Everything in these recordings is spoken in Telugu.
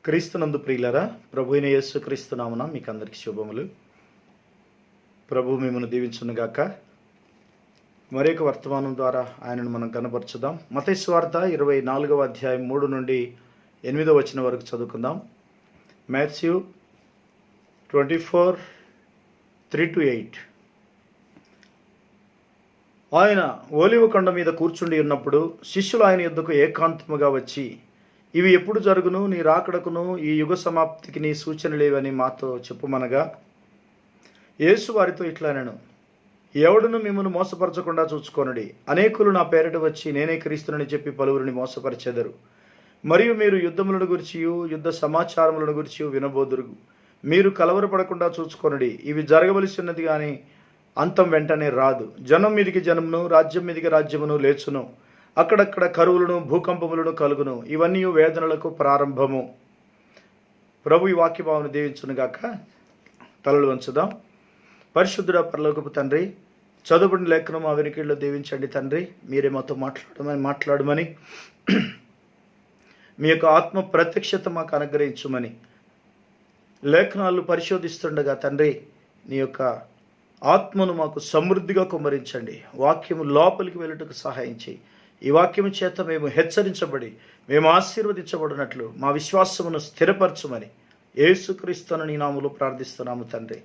క్రీస్తునందు ప్రియులరా, ప్రభు అయిన యేసు క్రీస్తు నామమున మీకు అందరికీ శుభములు. ప్రభు మిమ్మల్ని దీవించునుగాక. మరొక వర్తమానం ద్వారా ఆయనను మనం కనపరచుదాం. మత్తయి సువార్త 24వ అధ్యాయం 3 నుండి 8వ వచనం వరకు చదువుకుందాం. మాథ్యూ 24:3-8. ఆయన ఓలివ కొండ మీద కూర్చుండి ఉన్నప్పుడు శిష్యులు ఆయన యొద్దకు ఏకాంతముగా వచ్చి, ఇవి ఎప్పుడు జరుగును, నీ రాకడకును ఈ యుగ సమాప్తికి నీ సూచనలేవని మాతో చెప్పుమనగా, యేసు వారితో ఇట్లా అనెను, ఎవడును మిమ్మల్ని మోసపరచకుండా చూచుకొనుడి. అనేకులు నా పేరిట వచ్చి నేనే క్రీస్తునని చెప్పి పలువురిని మోసపరిచెదరు. మరియు మీరు యుద్ధములను గురించియు యుద్ధ సమాచారములను గురించియు వినబోదురు. మీరు కలవరపడకుండా చూచుకొనుడి. ఇవి జరగవలసి ఉన్నది కానీ అంతం వెంటనే రాదు. జనం మీదికి జనమును, రాజ్యం మీదికి రాజ్యమును లేచును. అక్కడక్కడ కరువులను, భూకంపములను కలుగును. ఇవన్నీ వేదనలకు ప్రారంభము. ప్రభు ఈ వాక్యభావన దీవించునుగాక. తలలు వంచుదాం. పరిశుద్ధుడ పరలోకపు తండ్రి, చదువుబడిన లేఖనం మా వెనుకల్లో దీవించండి తండ్రి. మీరే మాతో మాట్లాడమని మీ యొక్క ఆత్మ ప్రత్యక్షత మాకు అనుగ్రహించమని లేఖనాలు పరిశోధిస్తుండగా తండ్రి, నీ యొక్క ఆత్మను మాకు సమృద్ధిగా కుమ్మరించండి. వాక్యము లోపలికి వెళ్ళుటకు సహాయం చేయి. ఈ వాక్యము చేత మేము హెచ్చరించబడి మేము ఆశీర్వదించబడినట్లు మా విశ్వాసమును స్థిరపరచుమని యేసుక్రీస్తును నీ నామములో ప్రార్థిస్తున్నాము తండ్రి.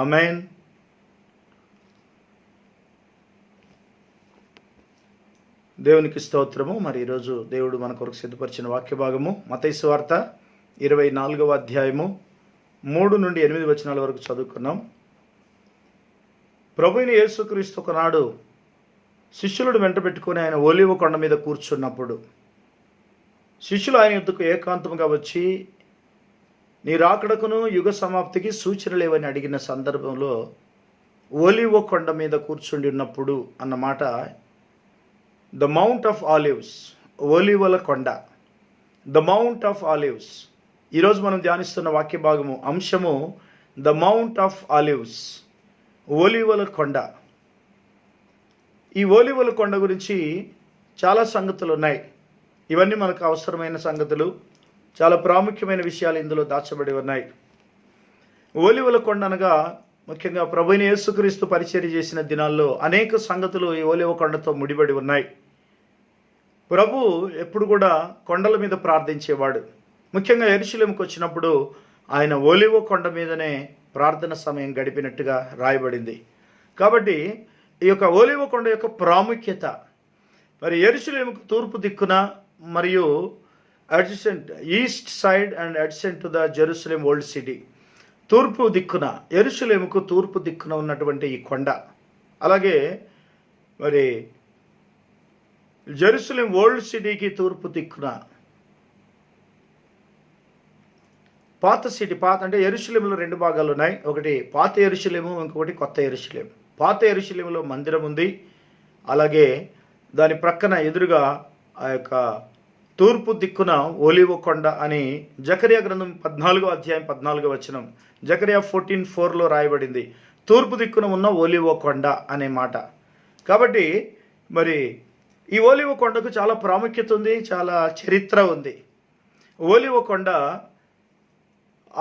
ఆమేన్. దేవునికి స్తోత్రము. మరి ఈరోజు దేవుడు మన కొరకు సిద్ధపరిచిన వాక్య భాగము మత్తయి సువార్త 24వ అధ్యాయము 3 నుండి 8 వచనాల వరకు చదువుకున్నాం. ప్రభువైన యేసుక్రీస్తు ఒకనాడు శిష్యులను వెంట పెట్టుకుని ఆయన ఒలీవ కొండ మీద కూర్చున్నప్పుడు శిష్యులు ఆయన యొద్దకు ఏకాంతముగా వచ్చి, నీ రాకడకును యుగ సమాప్తికి సూచనలేవని అడిగిన సందర్భంలో ఒలీవ కొండ మీద కూర్చుండి ఉన్నప్పుడు అన్నమాట ద మౌంట్ ఆఫ్ ఆలివ్స్, ఒలీవల కొండ, ద మౌంట్ ఆఫ్ ఆలివ్స్. ఈరోజు మనం ధ్యానిస్తున్న వాక్య భాగము అంశము ద మౌంట్ ఆఫ్ ఆలివ్స్, ఒలీవల కొండ. ఈ ఒలీవల కొండ గురించి చాలా సంగతులు ఉన్నాయి. ఇవన్నీ మనకు అవసరమైన సంగతులు, చాలా ప్రాముఖ్యమైన విషయాలు ఇందులో దాచబడి ఉన్నాయి. ఒలీవల కొండ అనగా ముఖ్యంగా ప్రభువైన యేసుక్రీస్తు పరిచర్య చేసిన దినాల్లో అనేక సంగతులు ఈ ఒలీవ కొండతో ముడిపడి ఉన్నాయి. ప్రభు ఎప్పుడు కూడా కొండల మీద ప్రార్థించేవాడు. ముఖ్యంగా యెరూషలేముకు వచ్చినప్పుడు ఆయన ఒలీవ కొండ మీదనే ప్రార్థన సమయం గడిపినట్టుగా రాయబడింది. కాబట్టి ఈ యొక్క ఒలీవ కొండ యొక్క ప్రాముఖ్యత, మరి యెరూషలేముకు తూర్పు దిక్కున మరియు adjacent east side and adjacent to the Jerusalem old city, తూర్పు దిక్కున యెరూషలేముకు తూర్పు దిక్కున ఉన్నటువంటి ఈ కొండ, అలాగే మరి జెరూసలేం ఓల్డ్ సిటీకి తూర్పు దిక్కున పాత సిటీ, అంటే యెరూషలేములో 2 భాగాలు ఉన్నాయి. ఒకటి పాత యెరూషలేము, ఇంకొకటి కొత్త యెరూషలేము. పాత యెరూషలేములో మందిరం ఉంది. అలాగే దాని ప్రక్కన ఎదురుగా ఆ యొక్క తూర్పు దిక్కున ఒలీవ కొండ అని జకరియా గ్రంథం 14వ అధ్యాయం 14వ వచనం, జకరియా 14:4లో రాయబడింది. తూర్పు దిక్కున ఉన్న ఒలీవ కొండ అనే మాట. కాబట్టి మరి ఈ ఒలీవ కొండకు చాలా ప్రాముఖ్యత ఉంది, చాలా చరిత్ర ఉంది. ఒలీవ కొండ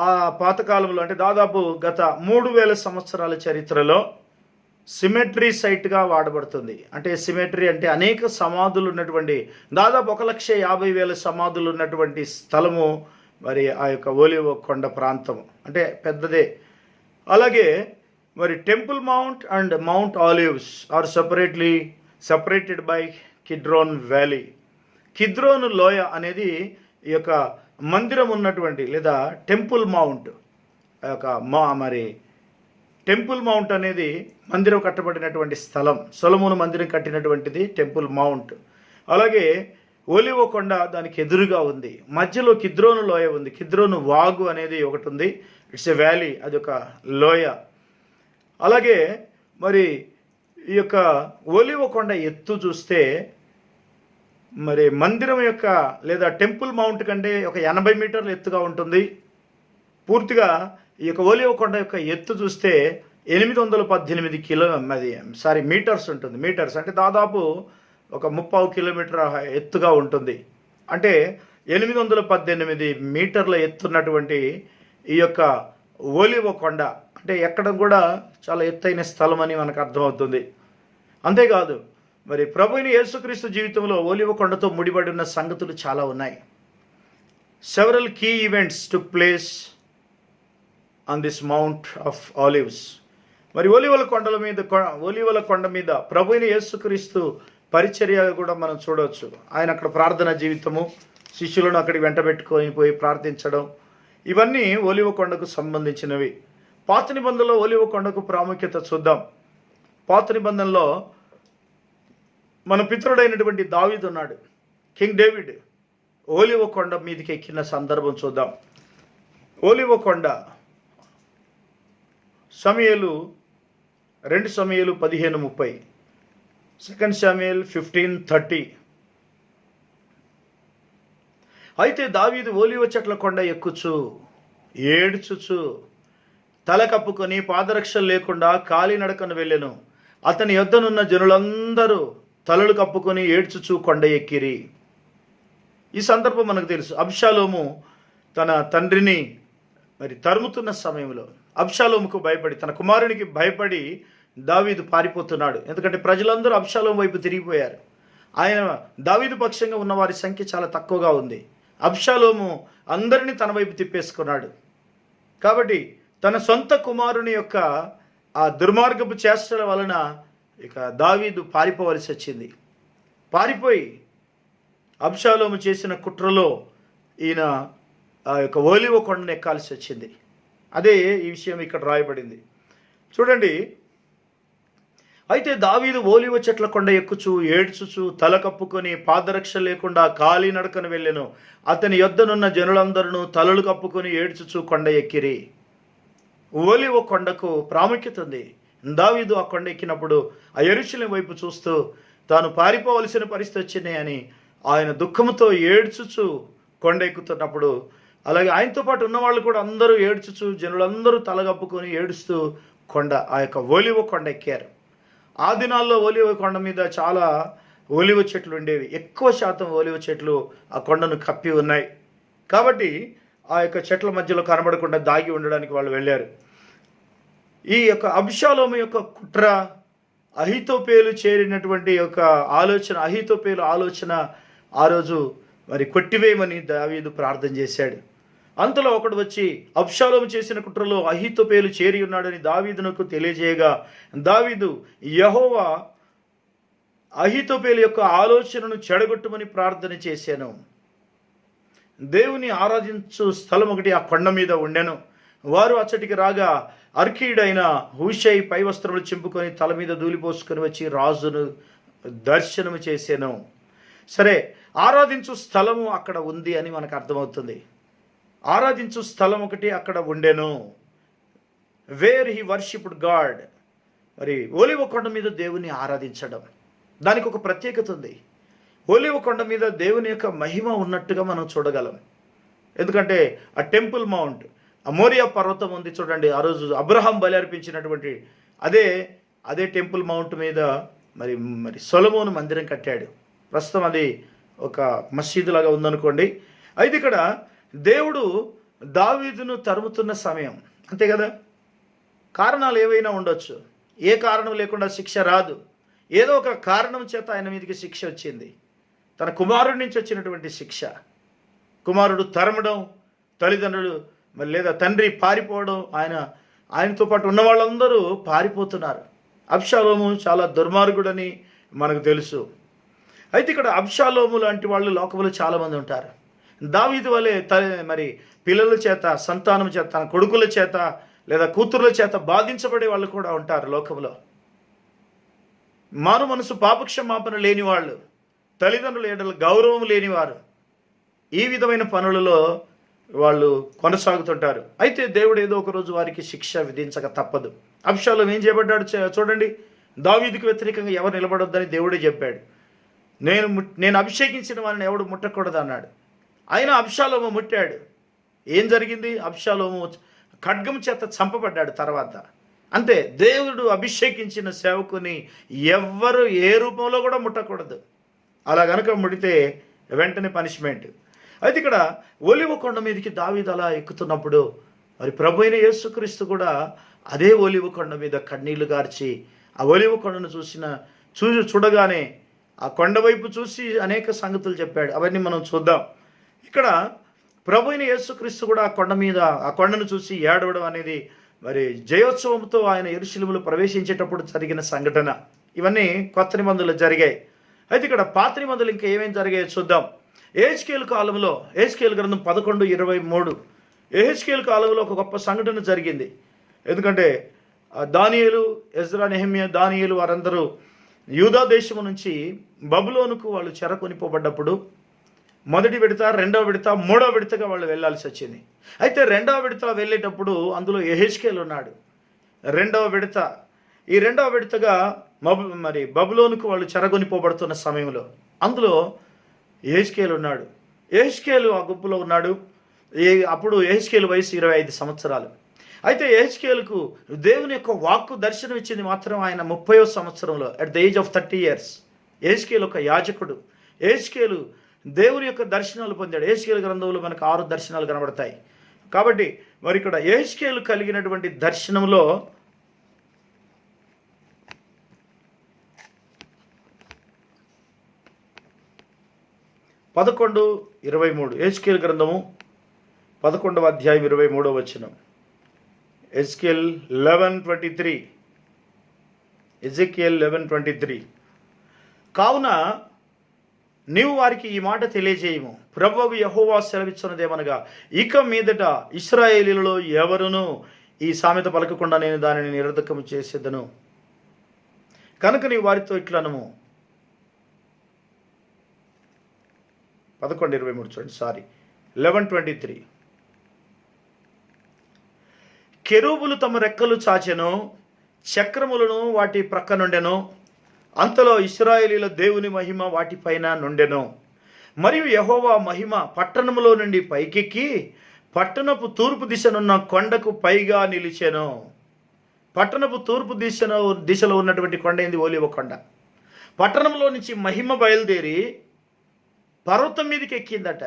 ఆ పాతకాలంలో, అంటే దాదాపు గత 3000 సంవత్సరాల చరిత్రలో సిమెట్రీ సైట్గా వాడబడుతుంది. అంటే సిమెట్రీ అంటే అనేక సమాధులు ఉన్నటువంటి, దాదాపు 1,50,000 సమాధులు ఉన్నటువంటి స్థలము మరి ఆ యొక్క ఒలీవ కొండ ప్రాంతం, అంటే పెద్దదే. అలాగే మరి temple mount and mount olives are separated by Kidron valley. కిద్రోను లోయ అనేది ఈ యొక్క మందిరం ఉన్నటువంటి లేదా టెంపుల్ మౌంట్, మరి టెంపుల్ మౌంట్ అనేది మందిరం కట్టబడినటువంటి స్థలం. సొలొమోను మందిరం కట్టినటువంటిది టెంపుల్ మౌంట్. అలాగే ఒలీవ కొండ దానికి ఎదురుగా ఉంది. మధ్యలో కిద్రోను లోయ ఉంది. కిద్రోను వాగు అనేది ఒకటి ఉంది. ఇట్స్ ఎ వ్యాలీ, అది ఒక లోయ. అలాగే మరి ఈ యొక్క ఒలీవ కొండ ఎత్తు చూస్తే మరి మందిరం యొక్క లేదా టెంపుల్ మౌంట్ కంటే ఒక 80 మీటర్ల ఎత్తుగా ఉంటుంది. పూర్తిగా ఈ యొక్క ఒలీవ కొండ యొక్క ఎత్తు చూస్తే 818 మీటర్స్ ఉంటుంది. మీటర్స్ అంటే దాదాపు ఒక 30 కిలోమీటర్ ఎత్తుగా ఉంటుంది. అంటే 818 మీటర్ల ఎత్తున్నటువంటి ఈ యొక్క ఒలీవ కొండ, అంటే ఎక్కడ కూడా చాలా ఎత్తైన స్థలం అని మనకు అర్థమవుతుంది. అంతేకాదు, మరి ప్రభువైన యేసుక్రీస్తు జీవితంలో ఒలీవ కొండతో ముడిపడి ఉన్న సంగతులు చాలా ఉన్నాయి. Several key events took place on this mount of olives. మరి ఒలీవల కొండ మీద ప్రభువైన యేసుక్రీస్తు పరిచర్య కూడా మనం చూడవచ్చు. ఆయన అక్కడ ప్రార్థన జీవితము, శిష్యులను అక్కడికి వెంటబెట్టుకొని పోయి ప్రార్థించడం, ఇవన్నీ ఒలీవ కొండకు సంబంధించినవి. పాత నిబంధనలో ఒలీవ కొండకు ప్రాముఖ్యత చూద్దాం. పాత నిబంధనలో మన పితరుడైనటువంటి దావీదు ఉన్నాడు. కింగ్ డేవిడ్ ఒలీవ కొండ మీదకి ఎక్కిన సందర్భం చూద్దాం. ఒలీవ కొండ 2 సమూయేలు 15:30, 2 సమూయేలు 15:30. అయితే దావీదు ఒలీవ చెట్ల కొండ ఎక్కుచు ఏడ్చుచు తల కప్పుకొని పాదరక్షలు లేకుండా కాలినడకను వెళ్ళెను. అతని యొద్దనున్న జనులందరూ తలలు కప్పుకొని ఏడ్చుచు కొండ ఎక్కిరి. ఈ సందర్భం మనకు తెలుసు. అబ్షాలోము తన తండ్రిని మరి తరుముతున్న సమయంలో అబ్షాలోముకు భయపడి, తన కుమారునికి భయపడి దావీదు పారిపోతున్నాడు. ఎందుకంటే ప్రజలందరూ అబ్షాలోము వైపు తిరిగిపోయారు. ఆయన దావీదు పక్షంగా ఉన్న వారి సంఖ్య చాలా తక్కువగా ఉంది. అబ్షాలోము అందరినీ తన వైపు తిప్పేసుకున్నాడు. కాబట్టి తన సొంత కుమారుని యొక్క ఆ దుర్మార్గపు చేష్టల వలన ఇక దావీదు పారిపోవలసి వచ్చింది. పారిపోయి అబ్షాలోము చేసిన కుట్రలో ఈయన ఆ యొక్క ఒలీవ కొండను ఎక్కాల్సి వచ్చింది. అదే ఈ విషయం ఇక్కడ రాయబడింది. చూడండి, అయితే దావీదు ఒలీవ చెట్ల కొండ ఎక్కుచు ఏడ్చుచు తల కప్పుకొని పాదరక్ష లేకుండా కాలినడకను వెళ్ళెను. అతని యొద్దనున్న జనులందరూ తలలు కప్పుకొని ఏడ్చుచు కొండ ఎక్కిరి. ఒలీవ కొండకు ప్రాముఖ్యత ఉంది. దావీదు ఆ కొండ ఎక్కినప్పుడు ఆ యెరూషలేము వైపు చూస్తూ తాను పారిపోవలసిన పరిస్థితి వచ్చింది అని ఆయన దుఃఖంతో ఏడ్చుచు కొండ ఎక్కుతున్నప్పుడు, అలాగే ఆయనతో పాటు ఉన్నవాళ్ళు కూడా అందరూ ఏడ్చుచు, జనులందరూ తలగప్పుకొని ఏడుస్తూ ఆ యొక్క ఒలీవ కొండ ఎక్కారు. ఆ దినాల్లో ఒలీవ కొండ మీద చాలా ఒలీవ చెట్లు ఉండేవి. ఎక్కువ శాతం ఒలీవ చెట్లు ఆ కొండను కప్పి ఉన్నాయి. కాబట్టి ఆ యొక్క చెట్ల మధ్యలో కనబడకుండా దాగి ఉండడానికి వాళ్ళు వెళ్ళారు. ఈ యొక్క అబ్షాలోము యొక్క కుట్ర, అహీతోపేలు చేరినటువంటి యొక్క అహీతోపేలు ఆలోచన ఆ రోజు మరి కొట్టివేయమని దావీదు ప్రార్థన చేశాడు. అంతలో ఒకడు వచ్చి అబ్షాలోము చేసిన కుట్రలో అహీతోపేలు చేరి ఉన్నాడని దావీదునకు తెలియజేయగా, దావీదు యెహోవా అహీతోపేలు యొక్క ఆలోచనను చెడగొట్టమని ప్రార్థన చేశాను. దేవుని ఆరాధించు స్థలం ఒకటి ఆ కొండ మీద ఉండెను. వారు అచ్చటికి రాగా అర్కీయుడైన హూషై పై వస్త్రములు చింపుకొని తల మీద ధూళిపోసుకొని వచ్చి రాజును దర్శనము చేశాను. సరే, ఆరాధించు స్థలము అక్కడ ఉంది అని మనకు అర్థమవుతుంది. ఆరాధించు స్థలం ఒకటి అక్కడ ఉండెను. Where he worshipped God. మరి ఒలీవ కొండ మీద దేవుని ఆరాధించడం, దానికి ఒక ప్రత్యేకత ఉంది. ఒలీవ కొండ మీద దేవుని యొక్క మహిమ ఉన్నట్టుగా మనం చూడగలం. ఎందుకంటే ఆ టెంపుల్ మౌంట్, ఆ మోరియా పర్వతం ఉంది చూడండి. ఆ రోజు అబ్రహాం బలి అర్పించినటువంటి అదే టెంపుల్ మౌంట్ మీద మరి సొలొమోను మందిరం కట్టాడు. ప్రస్తుతం అది ఒక మసీదు లాగా ఉందనుకోండి. అయితే ఇక్కడ దేవుడు దావీదును తరుముతున్న సమయం, అంతే కదా. కారణాలు ఏవైనా ఉండొచ్చు, ఏ కారణం లేకుండా శిక్ష రాదు. ఏదో ఒక కారణం చేత ఆయన మీదకి శిక్ష వచ్చింది. తన కుమారుడి నుంచి వచ్చినటువంటి శిక్ష. కుమారుడు తరమడం, తల్లిదండ్రులు లేదా తండ్రి పారిపోవడం, ఆయనతో పాటు ఉన్న వాళ్ళందరూ పారిపోతున్నారు. అబ్షాలోము చాలా దుర్మార్గుడని మనకు తెలుసు. అయితే ఇక్కడ అబ్షాలోము లాంటి వాళ్ళు లోకంలో చాలామంది ఉంటారు. దావీదు వలె మరి పిల్లల చేత, సంతానం చేత, తన కొడుకుల చేత లేదా కూతుర్ల చేత బాధించబడే వాళ్ళు కూడా ఉంటారు లోకంలో. మారు మనసు పాపక్షమాపణ లేని వాళ్ళు, తల్లిదండ్రుల ఎడల గౌరవం లేనివారు, ఈ విధమైన పనులలో వాళ్ళు కొనసాగుతుంటారు. అయితే దేవుడు ఏదో ఒక రోజు వారికి శిక్ష విధించక తప్పదు. అబ్షాలోము ఏం చేయబడ్డాడు చూడండి. దావీదుకు వ్యతిరేకంగా ఎవరు నిలబడొద్దని దేవుడే చెప్పాడు. నేను అభిషేకించిన వారిని ఎవడు ముట్టకూడదు అన్నాడు. అయినా అబ్షాలోము ముట్టాడు. ఏం జరిగింది? అబ్షాలోము ఖడ్గం చేత చంపబడ్డాడు తర్వాత. అంతే, దేవుడు అభిషేకించిన సేవకుని ఎవ్వరు ఏ రూపంలో కూడా ముట్టకూడదు. అలా గనుక ముడితే వెంటనే పనిష్మెంట్. అయితే ఇక్కడ ఒలివ కొండ మీదకి దావీదు అలా ఎక్కుతున్నప్పుడు మరి ప్రభు అయిన యేసుక్రీస్తు కూడా అదే ఒలివ కొండ మీద కన్నీళ్లు గార్చి ఆ ఒలివ కొండను చూడగానే ఆ కొండ వైపు చూసి అనేక సంగతులు చెప్పాడు. అవన్నీ మనం చూద్దాం. ఇక్కడ ప్రభు అయిన యేసుక్రీస్తు కూడా ఆ కొండ మీద ఆ కొండను చూసి ఏడవడం అనేది మరి జయోత్సవంతో ఆయన యెరూషలేములో ప్రవేశించేటప్పుడు జరిగిన సంఘటన. ఇవన్నీ కొత్త నిబంధనలు జరిగాయి. అయితే ఇక్కడ పాత నిబంధనలు ఇంకా ఏమేమి జరిగాయో చూద్దాం. యెహెజ్కేలు కాలంలో, యెహెజ్కేలు గ్రంథం 11:23, యెహెజ్కేలు కాలంలో ఒక గొప్ప సంఘటన జరిగింది. ఎందుకంటే దానియేలు, ఎజ్రా, నెహెమ్యా, దానియేలు వారందరూ యూదా దేశము నుంచి బబులోనుకు వాళ్ళు చెరకొనిపోబడ్డప్పుడు మొదటి విడత, రెండవ విడత, మూడవ విడతగా వాళ్ళు వెళ్ళాల్సి వచ్చింది. అయితే రెండవ విడత వెళ్ళేటప్పుడు అందులో యెహెజ్కేలు ఉన్నాడు. ఈ రెండవ విడతగా మరి బబులోనుకు వాళ్ళు చెరగొనిపోబడుతున్న సమయంలో అందులో యెహెజ్కేలు ఉన్నాడు. యెహెజ్కేలు ఆ గుంపులో ఉన్నాడు. అప్పుడు యెహెజ్కేలు వయసు 25 సంవత్సరాలు. అయితే యెహెజ్కేలుకు దేవుని యొక్క వాక్కు దర్శనం ఇచ్చింది మాత్రం ఆయన 30వ సంవత్సరంలో, at the age of 30 years. యెహెజ్కేలు ఒక యాజకుడు. యెహెజ్కేలు దేవుని యొక్క దర్శనాలు పొందాడు. యెహెజ్కేలు గ్రంథంలో మనకు 6 దర్శనాలు కనబడతాయి. కాబట్టి మరి ఇక్కడ యెహెజ్కేలు కలిగినటువంటి దర్శనంలో 11:23, యెహెజ్కేలు గ్రంథము 11వ అధ్యాయం 23వ వచనం. ఎజ్కేల్ 11:23, ఎజెకియల్ 11:23. కావున నీవు వారికి ఈ మాట తెలియజేయము, ప్రభువు యెహోవా సెలవిచ్చున్నదేమనగా, ఇక మీదట ఇశ్రాయేలీయులలో ఎవరునూ ఈ సామెత పలకకుండా నేను దానిని నిరర్ధకము చేసేదను. కనుక నీవు వారితో ఇట్లనము. 11:23 చూడండి, 11:23. కెరూబులు తమ రెక్కలు చాచెను, చక్రములను వాటి ప్రక్క నుండెను. అంతలో ఇశ్రాయేలీల దేవుని మహిమ వాటిపైన నుండెను. మరియు యెహోవా మహిమ పట్టణములో నుండి పైకెక్కి పట్టణపు తూర్పు దిశనున్న కొండకు పైగా నిలిచెను. పట్టణపు తూర్పు దిశలో ఉన్నటువంటి కొండ ఏంది? ఒలీవ కొండ. పట్టణంలో నుంచి మహిమ బయలుదేరి పర్వతం మీదకి ఎక్కిందట.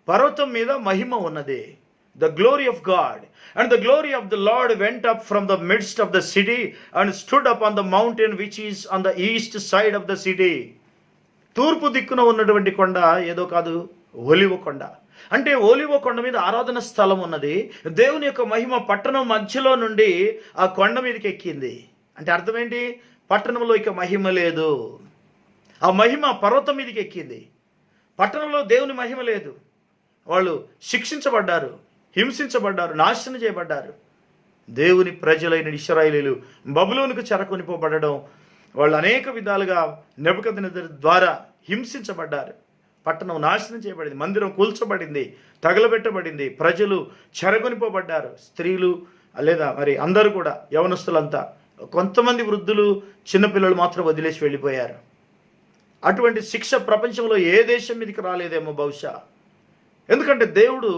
పర్వతం మీద మహిమ ఉన్నది. The glory of God and the glory of the Lord went up from the midst of the city and stood upon the mountain which is on the east side of the city. తూర్పు దిక్కున ఉన్నటువంటి కొండ ఏదో కాదు, ఒలీవ కొండ. అంటే ఒలీవ కొండ మీద ఆరాధన స్థలం ఉన్నది. దేవుని యొక్క మహిమ పట్టణం మధ్యలో నుండి ఆ కొండ మీదకి ఎక్కింది. అంటే అర్థం ఏంటి? పట్టణంలో ఇక మహిమ లేదు. ఆ మహిమ పర్వతం మీదకి ఎక్కింది. పట్టణంలో దేవుని మహిమ లేదు. వాళ్ళు శిక్షించబడ్డారు, హింసించబడ్డారు, నాశనం చేయబడ్డారు. దేవుని ప్రజలైన ఇశ్రాయేలీయులు బబులోనుకు చెరకొనిపోబడడం, వాళ్ళు అనేక విధాలుగా నెబుకద్నెజరు ద్వారా హింసించబడ్డారు. పట్టణం నాశనం చేయబడింది, మందిరం కూల్చబడింది, తగలబెట్టబడింది, ప్రజలు చెరగొనిపోబడ్డారు. స్త్రీలు లేదా మరి అందరూ కూడా, యవనస్తులంతా. కొంతమంది వృద్ధులు, చిన్నపిల్లలు మాత్రం వదిలేసి వెళ్ళిపోయారు. అటువంటి శిక్ష ప్రపంచంలో ఏ దేశం మీదకి రాలేదేమో బహుశా. ఎందుకంటే దేవుడు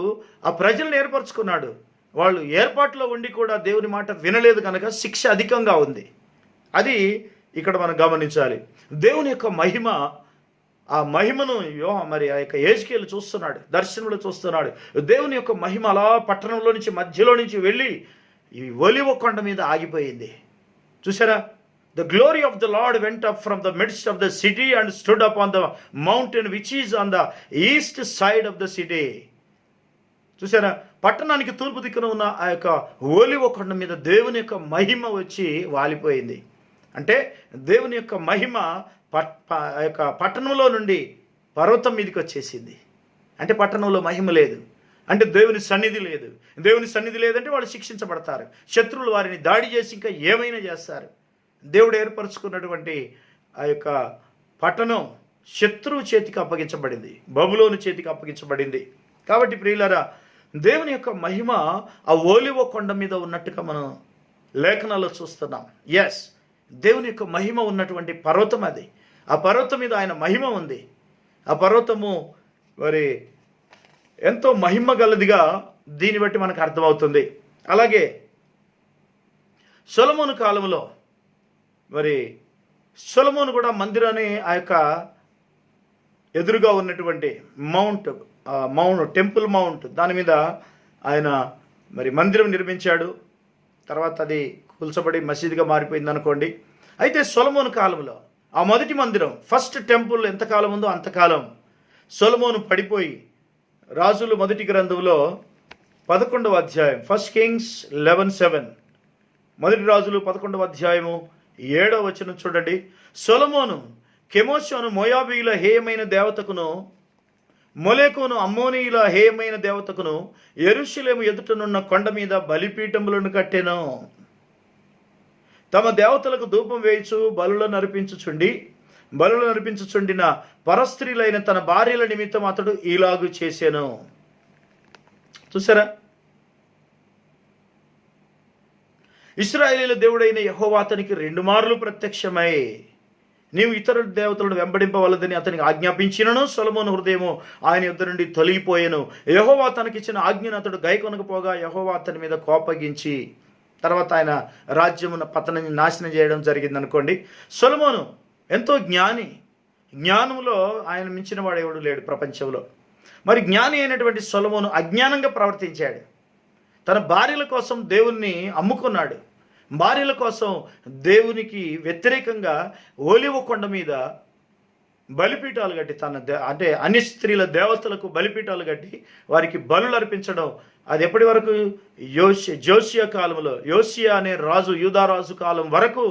ఆ ప్రజలను ఏర్పరచుకున్నాడు. వాళ్ళు ఏర్పాట్లో ఉండి కూడా దేవుని మాట వినలేదు కనుక శిక్ష అధికంగా ఉంది. అది ఇక్కడ మనం గమనించాలి. దేవుని యొక్క మహిమ, ఆ మహిమను మరి ఆ యొక్క యెహెజ్కేలు చూస్తున్నాడు, దర్శనంలో చూస్తున్నాడు. దేవుని యొక్క మహిమ అలా పట్టణంలో నుంచి మధ్యలో నుంచి వెళ్ళి ఈ ఒలీవ కొండ మీద ఆగిపోయింది. చూసారా? The glory of the Lord went up from the midst of the city and stood upon the mountain which is on the east side of the city. చూసారా? పట్టణానికి తూర్పు దిక్కున ఉన్న ఆ యొక్క ఒలీవ కొండ మీద దేవుని యొక్క మహిమ వచ్చి వాలిపోయింది. అంటే దేవుని యొక్క మహిమ ఆ యొక్క పట్టణంలో నుండి పర్వతం మీదకి వచ్చేసింది. అంటే పట్టణంలో మహిమ లేదు, అంటే దేవుని సన్నిధి లేదు. దేవుని సన్నిధి లేదంటే వాళ్ళు శిక్షించబడతారు. శత్రువులు వారిని దాడి చేసి ఇంకా ఏమైనా చేస్తారు. దేవుడు ఏర్పరచుకున్నటువంటి ఆ యొక్క పట్టణం శత్రువు చేతికి అప్పగించబడింది, బబులోను చేతికి అప్పగించబడింది. కాబట్టి ప్రియులారా, దేవుని యొక్క మహిమ ఆ ఒలీవ కొండ మీద ఉన్నట్టుగా మనం లేఖనాల్లో చూస్తున్నాం. ఎస్, దేవుని యొక్క మహిమ ఉన్నటువంటి పర్వతం అది. ఆ పర్వతం మీద ఆయన మహిమ ఉంది. ఆ పర్వతము మరి ఎంతో మహిమ గలదిగా దీన్ని బట్టి మనకు అర్థమవుతుంది. అలాగే సొలొమోను కాలంలో మరి సొలొమోను కూడా మందిరాన్ని ఆ యొక్క ఎదురుగా ఉన్నటువంటి మౌంట్ టెంపుల్ మౌంట్ దాని మీద ఆయన మరి మందిరం నిర్మించాడు. తర్వాత అది కూల్చబడి మసీదుగా మారిపోయింది అనుకోండి. అయితే సొలొమోను కాలంలో ఆ మొదటి మందిరం, ఫస్ట్ టెంపుల్ ఎంతకాలం ఉందో అంతకాలం సొలొమోను పడిపోయి, రాజులు మొదటి గ్రంథంలో 11వ అధ్యాయం, 1 Kings 11:7, మొదటి రాజులు 11వ అధ్యాయము 7వ వచనం చూడండి. సొలొమోను కెమోషు అను మోయాబీయుల హేయమైన దేవతకును, మొలెకును అమ్మోనీయుల హేయమైన దేవతకును యెరూషలేము ఎదుటనున్న కొండ మీద బలిపీఠములను కట్టెను. తమ దేవతలకు ధూపం వేయిచు బలులను అర్పించుచుండిన పరస్త్రీలైన తన భార్యల నిమిత్తం అతడు ఇలాగు చేసెను. చూసారా, ఇశ్రాయేలీయుల దేవుడైన యెహోవా అతనికి 2 మార్లు ప్రత్యక్షమై నీవు ఇతర దేవతలను వెంబడింపవలదని అతనికి ఆజ్ఞాపించినను సొలొమోను హృదయము ఆయన యుద్ధ నుండి తొలగిపోయెను. యెహోవా తనకిచ్చిన ఆజ్ఞను అతడు గైకొనకపోగా యెహోవా అతని మీద కోపగించి తర్వాత ఆయన రాజ్యమున పతనాన్ని నాశనం చేయడం జరిగింది అనుకోండి. సొలొమోను ఎంతో జ్ఞానంలో ఆయన మించిన వాడు ఎవడు లేడు ప్రపంచంలో. మరి జ్ఞాని అయినటువంటి సొలొమోను అజ్ఞానంగా ప్రవర్తించాడు. తన భార్యల కోసం దేవుణ్ణి అమ్ముకున్నాడు. భార్యల కోసం దేవునికి వ్యతిరేకంగా ఓలివ కొండ మీద బలిపీఠాలు కట్టి అంటే అన్ని స్త్రీల దేవతలకు బలిపీఠాలు కట్టి వారికి బలులు అర్పించడం, అది ఎప్పటి వరకు జోసియా కాలంలో, యోసియా అనే రాజు, యూదారాజు కాలం వరకు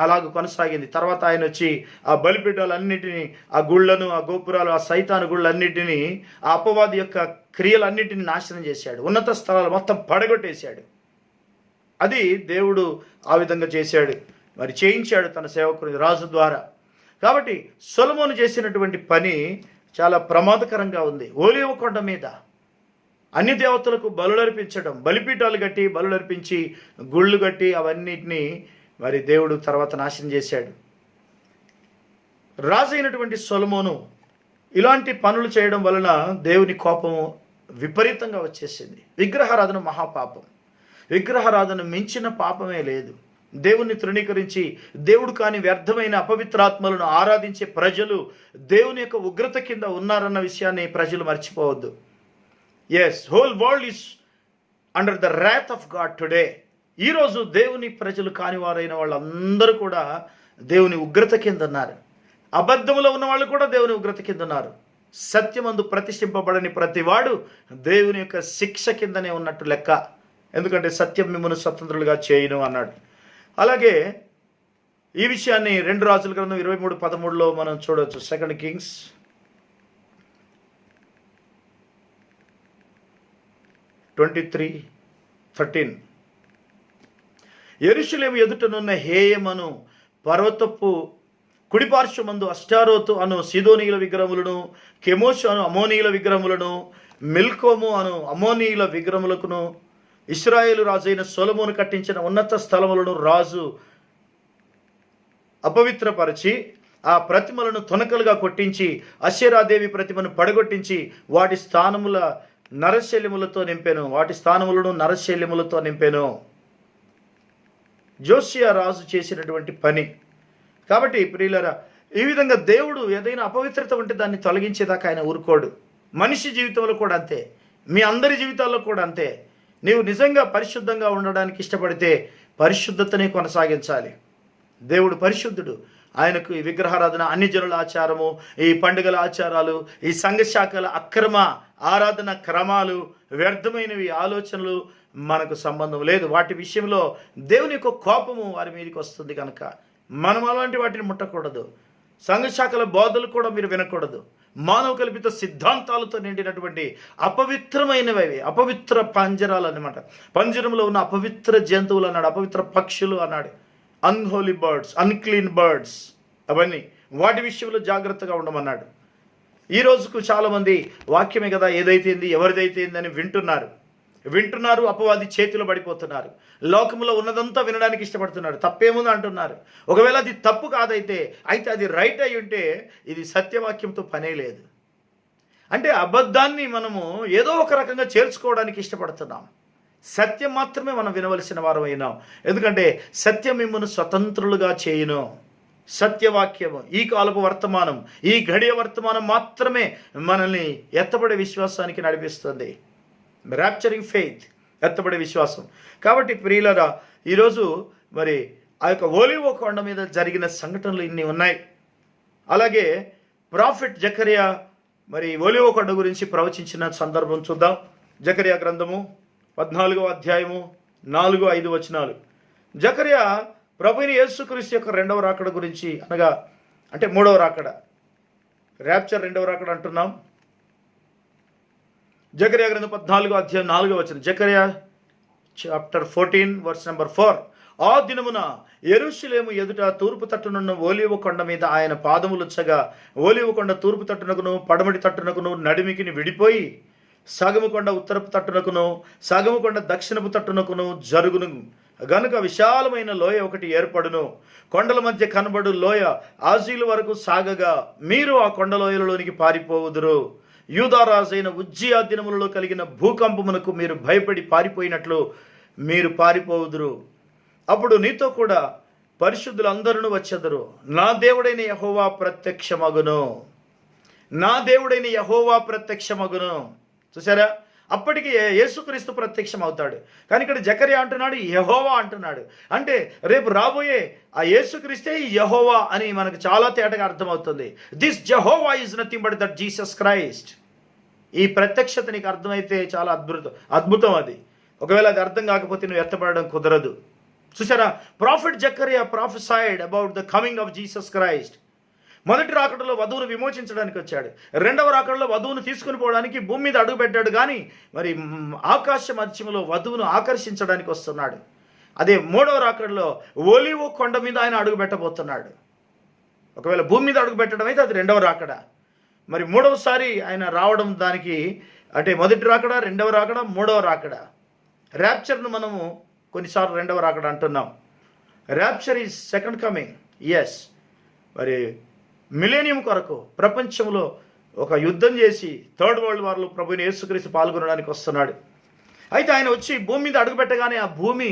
అలాగ కొనసాగింది. తర్వాత ఆయన వచ్చి ఆ బలిపీఠాలన్నిటినీ, ఆ గుళ్ళను, ఆ గోపురాలు, ఆ సైతాను గుళ్ళన్నిటినీ, ఆ అపవాది యొక్క క్రియలన్నిటిని నాశనం చేశాడు. ఉన్నత స్థలాలు మొత్తం పడగొట్టేశాడు. అది దేవుడు ఆ విధంగా చేశాడు, మరి చేయించాడు తన సేవకుని రాజు ద్వారా. కాబట్టి సొలొమోను చేసినటువంటి పని చాలా ప్రమాదకరంగా ఉంది. ఓలివ కొండ మీద అన్ని దేవతలకు బలులర్పించడం, బలిపీఠాలు కట్టి బలులర్పించి గుళ్ళు కట్టి అవన్నిటినీ మరి దేవుడు తర్వాత నాశనం చేశాడు. రాజు అయినటువంటి సొలొమోను ఇలాంటి పనులు చేయడం వలన దేవుని కోపము విపరీతంగా వచ్చేసింది. విగ్రహారాధన మహాపాపం. విగ్రహారాధన మించిన పాపమే లేదు. దేవుణ్ణి తృణీకరించి దేవుడు కాని వ్యర్థమైన అపవిత్రాత్మలను ఆరాధించే ప్రజలు దేవుని యొక్క ఉగ్రత కింద ఉన్నారన్న విషయాన్ని ప్రజలు మర్చిపోవద్దు. Yes, whole world is under the wrath of God today. ఈరోజు దేవుని ప్రజలు కాని వారైన వాళ్ళందరూ కూడా దేవుని ఉగ్రత కింద ఉన్నారు. అబద్ధములో ఉన్న వాళ్ళు కూడా దేవుని ఉగ్రత కింద ఉన్నారు. సత్యమందు ప్రతిష్ఠింపబడని ప్రతివాడు దేవుని యొక్క శిక్ష కిందనే ఉన్నట్టు లెక్క. ఎందుకంటే సత్యం మిమ్మల్ని స్వతంత్రులుగా చేయను అన్నాడు. అలాగే ఈ విషయాన్ని 2 రాజుల గ్రంథం 23:13 మనం చూడవచ్చు. 2 Kings 23:13. యెరూషలేము ఎదుటనున్న హేయమను పర్వతపు కుడిపార్శ్వమందు అష్టారోతు అను సీదోనీయుల విగ్రహములను, కెమోషు అను అమోనీయుల విగ్రహములను, మిల్కోము అను అమోనీయుల విగ్రహములకును ఇశ్రాయేలు రాజు అయిన సొలొమోను కట్టించిన ఉన్నత స్థలములను రాజు అపవిత్రపరిచి ఆ ప్రతిమలను తొనకలుగా కొట్టించి అషేరాదేవి ప్రతిమను పడగొట్టించి వాటి స్థానములను నరశల్యములతో నింపెను. జోసియా రాజు చేసినటువంటి పని. కాబట్టి ప్రియులారా, ఈ విధంగా దేవుడు ఏదైనా అపవిత్రత ఉంటే దాన్ని తొలగించేదాకా ఆయన ఊరుకోడు. మనిషి జీవితంలో కూడా అంతే, మీ అందరి జీవితాల్లో కూడా అంతే. నీవు నిజంగా పరిశుద్ధంగా ఉండడానికి ఇష్టపడితే పరిశుద్ధతనే కొనసాగించాలి. దేవుడు పరిశుద్ధుడు. ఆయనకు ఈ విగ్రహారాధన, అన్ని జనుల ఆచారము, ఈ పండుగల ఆచారాలు, ఈ సంఘశాఖల అక్రమ ఆరాధన క్రమాలు, వ్యర్థమైనవి ఆలోచనలు మనకు సంబంధం లేదు. వాటి విషయంలో దేవుని యొక్క కోపము వారి మీదకి వస్తుంది కనుక మనం అలాంటి వాటిని ముట్టకూడదు. సంఘశాఖల బోధలు కూడా మీరు వినకూడదు. మానవ కల్పిత సిద్ధాంతాలతో నిండినటువంటి అపవిత్రమైనవి, అపవిత్ర పంజరాలు అన్నమాట. పంజరంలో ఉన్న అపవిత్ర జంతువులు అన్నాడు, అపవిత్ర పక్షులు అన్నాడు, అన్హోలీ బర్డ్స్, అన్క్లీన్ బర్డ్స్, అవన్నీ వాటి విషయంలో జాగ్రత్తగా ఉండమన్నాడు. ఈ రోజుకు చాలామంది వాక్యమే కదా, ఏదైతేంది ఎవరిదైతేంది అని వింటున్నారు, అపవాది చేతిలో పడిపోతున్నారు. లోకంలో ఉన్నదంతా వినడానికి ఇష్టపడుతున్నారు. తప్పేముంది అంటున్నారు. ఒకవేళ అది తప్పు కాదైతే అది రైట్ అయి ఉంటే ఇది సత్యవాక్యంతో పనే లేదు. అంటే అబద్ధాన్ని మనము ఏదో ఒక రకంగా చేర్చుకోవడానికి ఇష్టపడుతున్నాం. సత్యం మాత్రమే మనం వినవలసిన వారం అయినాం. ఎందుకంటే సత్యం మిమ్మల్ని స్వతంత్రులుగా చేయును. సత్యవాక్యము, ఈ కాలపు వర్తమానం, ఈ ఘడియ వర్తమానం మాత్రమే మనల్ని ఎత్తబడే విశ్వాసానికి నడిపిస్తుంది. ర్యాప్చరింగ్ ఫెయిత్, ఎత్తబడే విశ్వాసం. కాబట్టి ప్రియులరా, ఈరోజు మరి ఆ యొక్క ఒలీవ కొండ మీద జరిగిన సంఘటనలు ఇన్ని ఉన్నాయి. అలాగే ప్రాఫెట్ జకరియా మరి ఒలీవ కొండ గురించి ప్రవచించిన సందర్భం చూద్దాం. జకరియా గ్రంథము 14వ అధ్యాయము 4-5 వచనాలు. జకరియా ప్రభువైన యేసుక్రీస్తు యొక్క రెండవ రాకడ గురించి, అనగా అంటే మూడవ రాకడ, ర్యాప్చర్ రెండవ రాకడ అంటున్నాం. జకరియా గ్రంథం 14వ అధ్యాయం 4వ వచనం. జకరియా చాప్టర్ 14 వర్స్ నెంబర్ 4. ఆ దినమున యెరూషలేము ఎదుట తూర్పు తట్టునున్న ఒలీవ కొండ మీద ఆయన పాదములుచ్చగా, ఒలీవ కొండ తూర్పు తట్టునకును పడమటి తట్టునకును నడిమికిని విడిపోయి సగము కొండ ఉత్తరపు తట్టునకును సగము కొండ దక్షిణపు తట్టునకును జరుగును. గనుక విశాలమైన లోయ ఒకటి ఏర్పడును. కొండల మధ్య కనబడు లోయ ఆజీలు వరకు సాగగా మీరు ఆ కొండ లోయలలోనికి పారిపోవుదురు. యూదారాజైన ఉజ్జియా దినములలో కలిగిన భూకంపమునకు మీరు భయపడి పారిపోయినట్లు మీరు పారిపోవుదురు. అప్పుడు నీతో కూడా పరిశుద్ధులందరూ వచ్చెదరు. నా దేవుడైన యెహోవా ప్రత్యక్షమగును, నా దేవుడైన యెహోవా ప్రత్యక్షమగును. చూసారా, అప్పటికి యేసుక్రీస్తు ప్రత్యక్షం అవుతాడు. కానీ ఇక్కడ జకరియా అంటున్నాడు యెహోవా అంటున్నాడు. అంటే రేపు రాబోయే ఆ యేసుక్రీస్తే యెహోవా అని మనకు చాలా తేటగా అర్థమవుతుంది. This Jehovah is nothing but that Jesus Christ. ఈ ప్రత్యక్షత నీకు అర్థమైతే చాలా అద్భుతం అది. ఒకవేళ అది అర్థం కాకపోతే నువ్వు ఎత్తబడడం కుదరదు. చూసారా, prophet Zechariah prophesied about the coming of Jesus Christ. మొదటి రాకడలో వధువును విమోచించడానికి వచ్చాడు. రెండవ రాకడలో వధువును తీసుకుని పోవడానికి భూమి మీద అడుగుపెట్టాడు. కానీ మరి ఆకాశ మధ్యములో వధువును ఆకర్షించడానికి వస్తున్నాడు. అదే మూడవ రాకడలో ఒలీవ కొండ మీద ఆయన అడుగు పెట్టబోతున్నాడు. ఒకవేళ భూమి మీద అడుగు పెట్టడం అయితే అది రెండవ రాకడ. మరి మూడవసారి ఆయన రావడం దానికి అంటే మొదటి రాకడ, రెండవ రాకడ, మూడవ రాకడ. ర్యాప్చర్ను మనము కొన్నిసార్లు రెండవ రాకడ అంటున్నాం. Rapture is second coming. Yes, మరి మిలేనియం కొరకు ప్రపంచంలో ఒక యుద్ధం చేసి థర్డ్ వరల్డ్ వార్లో ప్రభువుని యేసుక్రీస్తు పాల్గొనడానికి వస్తున్నాడు. అయితే ఆయన వచ్చి భూమి మీద అడుగుపెట్టగానే ఆ భూమి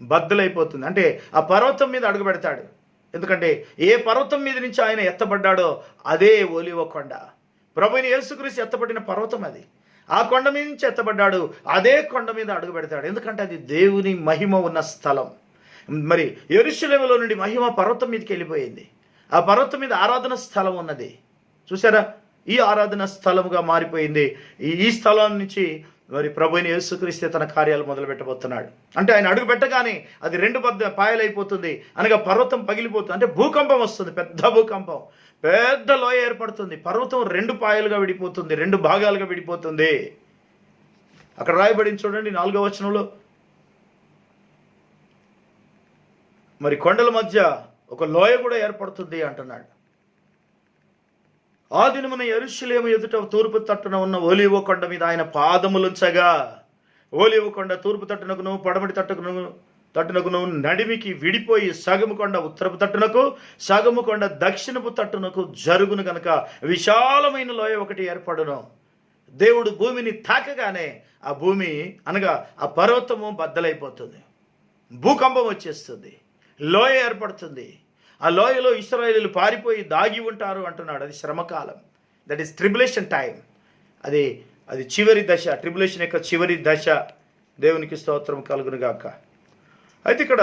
బద్దలైపోతుంది. అంటే ఆ పర్వతం మీద అడుగు పెడతాడు. ఎందుకంటే ఏ పర్వతం మీద నుంచి ఆయన ఎత్తబడ్డాడో అదే ఒలీవ కొండ. ప్రభువుని యేసుక్రీస్తు ఎత్తబడిన పర్వతం అది. ఆ కొండ మీద నుంచి ఎత్తబడ్డాడు, అదే కొండ మీద అడుగు పెడతాడు. ఎందుకంటే అది దేవుని మహిమ ఉన్న స్థలం. మరి యెరూషలేములో నుండి మహిమ పర్వతం మీదకి వెళ్ళిపోయింది. ఆ పర్వతం మీద ఆరాధన స్థలం ఉన్నది. చూసారా, ఈ ఆరాధన స్థలముగా మారిపోయింది. ఈ స్థలం నుంచి మరి ప్రభువైన యేసుక్రీస్తు తన కార్యాలు మొదలు పెట్టబోతున్నాడు. అంటే ఆయన అడుగు పెట్టగానే అది రెండు పాయలైపోతుంది. అనగా పర్వతం పగిలిపోతుంది. అంటే భూకంపం వస్తుంది, పెద్ద భూకంపం, పెద్ద లోయ ఏర్పడుతుంది. పర్వతం రెండు పాయలుగా విడిపోతుంది, రెండు భాగాలుగా విడిపోతుంది. అక్కడ రాయబడింది చూడండి 4వ వచనంలో, మరి కొండల మధ్య ఒక లోయ కూడా ఏర్పడుతుంది అంటున్నాడు. ఆ దినమున యెరూషలేము ఎదుట తూర్పు తట్టున ఉన్న ఒలీవ కొండ మీద ఆయన పాదములుంచగా, ఒలీవ కొండ తూర్పు తట్టునకును పడమటి తట్టునకును నడిమికి విడిపోయి సగము కొండ ఉత్తరపు తట్టునకు సగము కొండ దక్షిణపు తట్టునకు జరుగును. గనక విశాలమైన లోయ ఒకటి ఏర్పడును. దేవుడు భూమిని తాకగానే ఆ భూమి అనగా ఆ పర్వతము బద్దలైపోతుంది, భూకంపం వచ్చేస్తుంది, లోయ ఏర్పడుతుంది. ఆ లోయలో ఇశ్రాయేలీయులు పారిపోయి దాగి ఉంటారు అంటున్నాడు. అది శ్రమకాలం, దట్ ఈస్ ట్రిబులేషన్ టైం. అది చివరి దశ, ట్రిబులేషన్ యొక్క చివరి దశ. దేవునికి స్తోత్రం కలుగును గాక. అయితే ఇక్కడ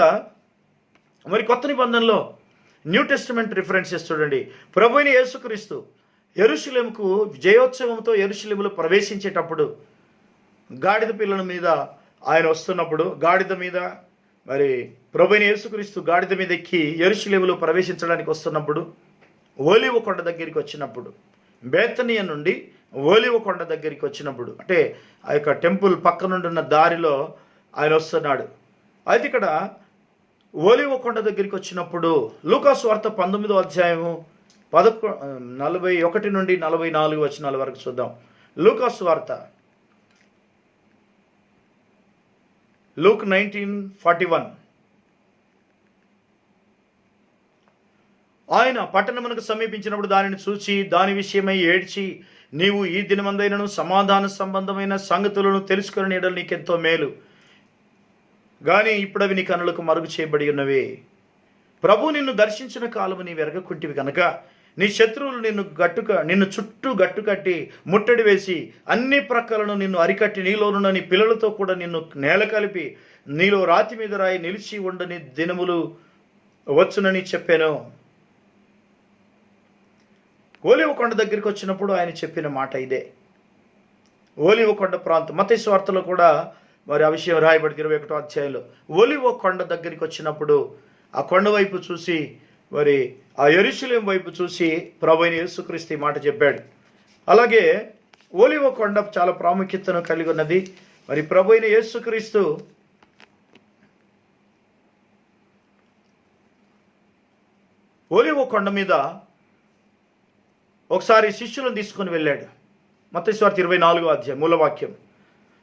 మరి కొత్త నిబంధనలో న్యూ టెస్టిమెంట్ రిఫరెన్సెస్ చూడండి. ప్రభువైన యేసుక్రీస్తు యెరూషలేముకు జయోత్సవంతో యెరూషలేములో ప్రవేశించేటప్పుడు గాడిద పిల్లల మీద ఆయన వస్తున్నప్పుడు, గాడిద మీద మరి ప్రభువైన యేసుక్రీస్తు గాడిద మీద ఎక్కి యెరూషలేములో ప్రవేశించడానికి వస్తున్నప్పుడు, ఒలీవ కొండ దగ్గరికి వచ్చినప్పుడు, బేతనియ నుండి ఒలీవ కొండ దగ్గరికి వచ్చినప్పుడు, అంటే ఆ యొక్క టెంపుల్ పక్కనుండున్న దారిలో ఆయన వస్తున్నాడు. అయితే ఇక్కడ ఒలీవ కొండ దగ్గరికి వచ్చినప్పుడు లూకా సువార్త 19వ అధ్యాయము 41 నుండి 44 వచనాల వరకు చూద్దాం. లూకా సువార్త, Luke 19:41. ఆయన పట్టణమునకు సమీపించినప్పుడు దానిని చూచి దాని విషయమై ఏడ్చి, నీవు ఈ దినమందైనను సమాధాన సంబంధమైన సంగతులను తెలుసుకుని ఎడల నీకెంతో మేలు, కానీ ఇప్పుడు అవి నీ కనులకు మరుగు చేయబడి ఉన్నవి. ప్రభు నిన్ను దర్శించిన కాలము నీ వెరగకుంటివి కనుక నీ శత్రువులు నిన్ను చుట్టూ గట్టు కట్టి ముట్టడి వేసి అన్ని ప్రక్కలను నిన్ను అరికట్టి నీలోనున్న నీ పిల్లలతో కూడా నిన్ను నేల కలిపి నీలో రాతి మీద రాయి నిలిచి ఉండని దినములు వచ్చునని చెప్పాను. ఓలివ కొండ దగ్గరికి వచ్చినప్పుడు ఆయన చెప్పిన మాట ఇదే. ఓలివ కొండ ప్రాంతం మత్తయి సువార్తలో కూడా మరి ఆ విషయం రాయబడింది 21వ అధ్యాయంలో. ఒలివ కొండ దగ్గరికి వచ్చినప్పుడు ఆ కొండ వైపు చూసి మరి ఆ యెరూషలేము వైపు చూసి ప్రభువైన యేసుక్రీస్తు మాట చెప్పాడు. అలాగే ఒలివ కొండ చాలా ప్రాముఖ్యతను కలిగి ఉన్నది. మరి ప్రభువైన యేసుక్రీస్తు ఒలివ కొండ మీద ఒకసారి శిష్యులను తీసుకొని వెళ్ళాడు. మత్తయి సువార్త 24వ అధ్యాయం మూలవాక్యం.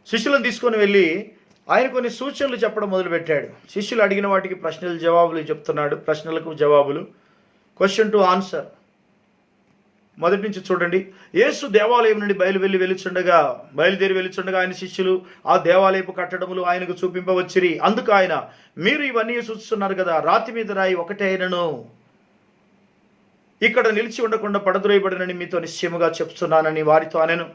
శిష్యులను తీసుకొని వెళ్ళి ఆయన కొన్ని సూచనలు చెప్పడం మొదలుపెట్టాడు. శిష్యులు అడిగిన వాటికి జవాబులు చెప్తున్నాడు. ప్రశ్నలకు జవాబులు, క్వశ్చన్ టు ఆన్సర్. మొదటి నుంచి చూడండి. యేసు దేవాలయం నుండి బయలుదేరి వెలుచుండగా ఆయన శిష్యులు ఆ దేవాలయపు కట్టడములు ఆయనకు చూపింపవచ్చిరి. అందుకు ఆయన, మీరు ఇవన్నీ చూస్తున్నారు కదా, రాతి మీద రాయి ఒకటే అయినను ఇక్కడ నిలిచి ఉండకుండా పడద్రోయబడినని మీతో నిశ్చయముగా చెప్తున్నానని వారితో అనెను.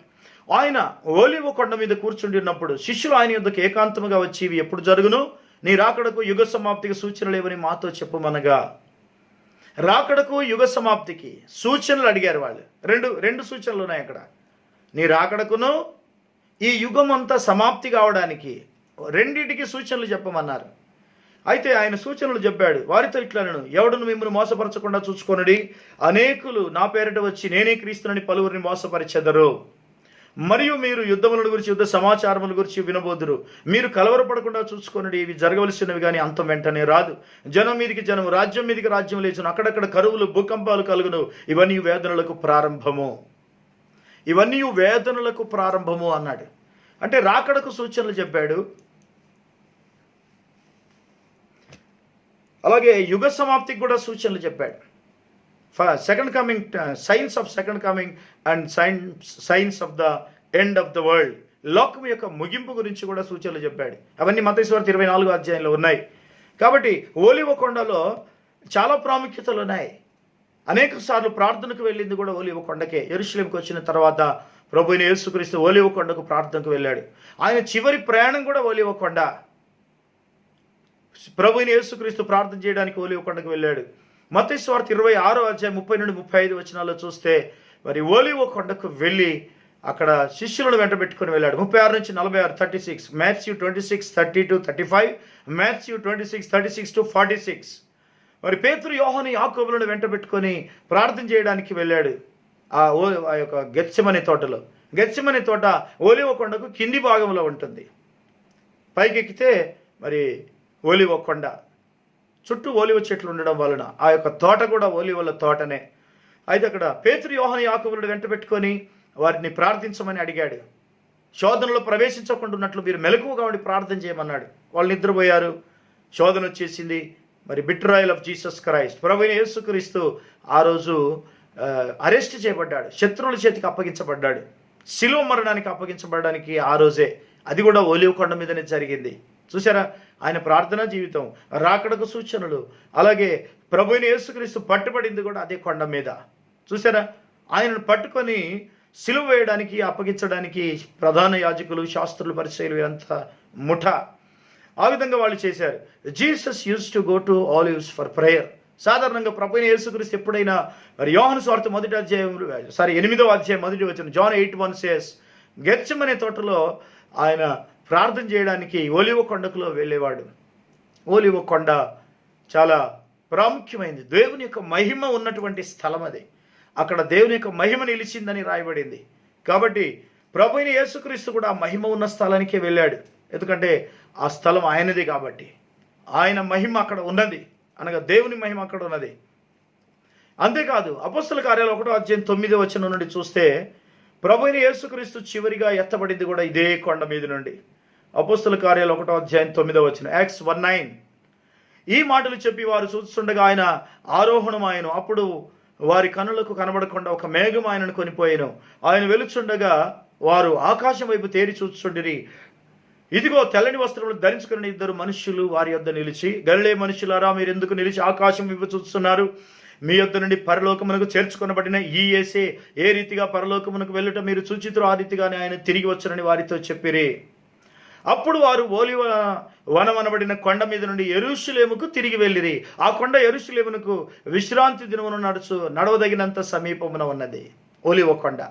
ఆయన ఒలీవ కొండ మీద కూర్చుండి ఉన్నప్పుడు శిష్యులు ఆయన యొద్దకు ఏకాంతముగా వచ్చి, ఇవి ఎప్పుడు జరుగును? నీ రాకడకు యుగ సమాప్తికి సూచనలు ఏవని మాతో చెప్పమనగా. రాకడకు యుగ సమాప్తికి సూచనలు అడిగారు వాళ్ళు. రెండు సూచనలు ఉన్నాయి అక్కడ. నీ రాకడకును ఈ యుగం అంతా సమాప్తి కావడానికి రెండింటికి సూచనలు చెప్పమన్నారు. అయితే ఆయన సూచనలు చెప్పాడు. వారితో ఇట్లనను, ఎవడును మిమ్మల్ని మోసపరచకుండా చూసుకొనుడి. అనేకులు నా పేరిట వచ్చి నేనే క్రీస్తునని పలువురిని మోసపరిచెదరు. మరియు మీరు యుద్ధముల గురించి యుద్ధ సమాచారముల గురించి వినబోదురు. మీరు కలవరపడకుండా చూసుకొనుడి. ఇవి జరగవలసినవి కానీ అంతం వెంటనే రాదు. జనం మీదికి జనము, రాజ్యం మీదికి రాజ్యం లేచును. అక్కడక్కడ కరువులు, భూకంపాలు కలుగును. ఇవన్నీ వేదనలకు ప్రారంభము అన్నాడు. అంటే రాకడకు సూచనలు చెప్పాడు. అలాగే యుగ సమాప్తికి కూడా సూచనలు చెప్పాడు. Second coming, science of second coming and science of the end of the world, లోకం యొక్క ముగింపు గురించి కూడా సూచనలు చెప్పాడు. అవన్నీ మత్తయి సువార్త 24వ అధ్యాయంలో ఉన్నాయి. కాబట్టి ఒలీవ కొండలో చాలా ప్రాముఖ్యతలు ఉన్నాయి. అనేక సార్లు ప్రార్థనకు వెళ్ళింది కూడా ఒలీవ కొండకే. యెరూషలేముకు వచ్చిన తర్వాత ప్రభువైన యేసుక్రీస్తు ఒలీవ కొండకు ప్రార్థనకు వెళ్ళాడు. ఆయన చివరి ప్రయాణం కూడా ఒలీవ కొండ. ప్రభువైన యేసుక్రీస్తు ప్రార్థన చేయడానికి ఒలీవ కొండకు వెళ్ళాడు. మత్తయి సువార్త 26వ అధ్యాయం 30 నుండి 35 వచనాల్లో చూస్తే మరి ఒలీవ కొండకు వెళ్ళి అక్కడ శిష్యులను వెంట పెట్టుకుని వెళ్ళాడు. 36 నుంచి 46, 36, మాథ్యూ 26, 30-35, మాథ్యూ 26, 36-46. మరి పేతురు, యోహాను, యాకోబులను వెంట పెట్టుకొని ప్రార్థన చేయడానికి వెళ్ళాడు ఆ యొక్క గెత్సెమనే తోటలో. గెత్సెమనే తోట ఒలీవ కొండకు కింది భాగంలో ఉంటుంది. పైకెక్కితే మరి ఒలీవ కొండ, చుట్టూ ఒలీవ చెట్లు ఉండడం వలన ఆ యొక్క తోట కూడా ఒలీవల తోటనే. అయితే అక్కడ పేతురు, యోహాను, యాకోబులను వెంట పెట్టుకొని వారిని ప్రార్థించమని అడిగాడు. శోధనలో ప్రవేశించకుండా ఉన్నట్లు మీరు మెలకువగా ఉండి ప్రార్థన చేయమన్నాడు. వాళ్ళు నిద్రపోయారు. శోధన వచ్చేసింది. మరి బిట్రాయల్ ఆఫ్ జీసస్ క్రైస్ట్, ప్రభువైన యేసుక్రీస్తు ఆ రోజు అరెస్ట్ చేయబడ్డాడు. శత్రువుల చేతికి అప్పగించబడ్డాడు. శిలువ మరణానికి అప్పగించబడడానికి ఆ రోజే, అది కూడా ఒలీవ కొండ మీదనే జరిగింది. చూసారా ఆయన ప్రార్థనా జీవితం, రాకడకు సూచనలు. అలాగే ప్రభువైన యేసుక్రీస్తు పట్టుబడింది కూడా అదే కొండ మీద. చూసారా ఆయనను పట్టుకొని సిలువ వేయడానికి, అప్పగించడానికి ప్రధాన యాజకులు, శాస్త్రులు, పరిసయ్యులు అంతా ముఠా. ఆ విధంగా వాళ్ళు చేశారు. Jesus use to go to olives for prayer. సాధారణంగా ప్రభువైన యేసుక్రీస్తు ఎప్పుడైనా మరి యోహాను సువార్త 8వ అధ్యాయం 1వ వచనం, జాన్ 8:1 says, గెత్సెమనే తోటలో ఆయన ప్రార్థన చేయడానికి ఒలీవ కొండకులో వెళ్ళేవాడు. ఒలీవ కొండ చాలా ప్రాముఖ్యమైనది. దేవుని యొక్క మహిమ ఉన్నటువంటి స్థలం అది. అక్కడ దేవుని యొక్క మహిమ నిలిచిందని రాయబడింది. కాబట్టి ప్రభువైన యేసుక్రీస్తు కూడా ఆ మహిమ ఉన్న స్థలానికే వెళ్ళాడు. ఎందుకంటే ఆ స్థలం ఆయనది కాబట్టి. ఆయన మహిమ అక్కడ ఉన్నది, అనగా దేవుని మహిమ అక్కడ ఉన్నది. అంతేకాదు అపొస్తలుల కార్యాలు 1వ అధ్యాయం 9వ వచనం నుండి చూస్తే ప్రభువైన యేసుక్రీస్తు చివరిగా ఎత్తబడింది కూడా ఇదే కొండ మీద నుండి. అపొస్తలుల కార్యాలు 1వ అధ్యాయం 9వ వచనం, యాక్ట్స్ 1:9. ఈ మాటలు చెప్పి వారు చూస్తుండగా ఆయన ఆరోహణమాయను. అప్పుడు వారి కనులకు కనబడకుండా ఒక మేఘం ఆయనను కొనిపోయాను. ఆయన వెలుచుండగా వారు ఆకాశం వైపు తేరి చూస్తుండిరి. ఇదిగో తెల్లని వస్త్రములు ధరించుకున్న ఇద్దరు మనుష్యులు వారి యొద్ద నిలిచి, గలిలే మనుషులారా, మీరు ఎందుకు నిలిచి ఆకాశం వైపు చూస్తున్నారు? మీ యొద్ద నుండి పరలోకమునకు చేర్చుకొనబడిన ఈ యేసే ఏ రీతిగా పరలోకమునకు వెళ్ళుట మీరు చూచితురు, ఆ రీతిగానే ఆయన తిరిగి వచ్చునని వారితో చెప్పిరి. అప్పుడు వారు ఓలివ వనమనబడిన కొండ మీద నుండి యెరూషలేముకు తిరిగి వెళ్ళిరి. ఆ కొండ యెరూషలేమునకు విశ్రాంతి దినమున నడవదగినంత సమీపమున ఉన్నది. ఓలివ కొండ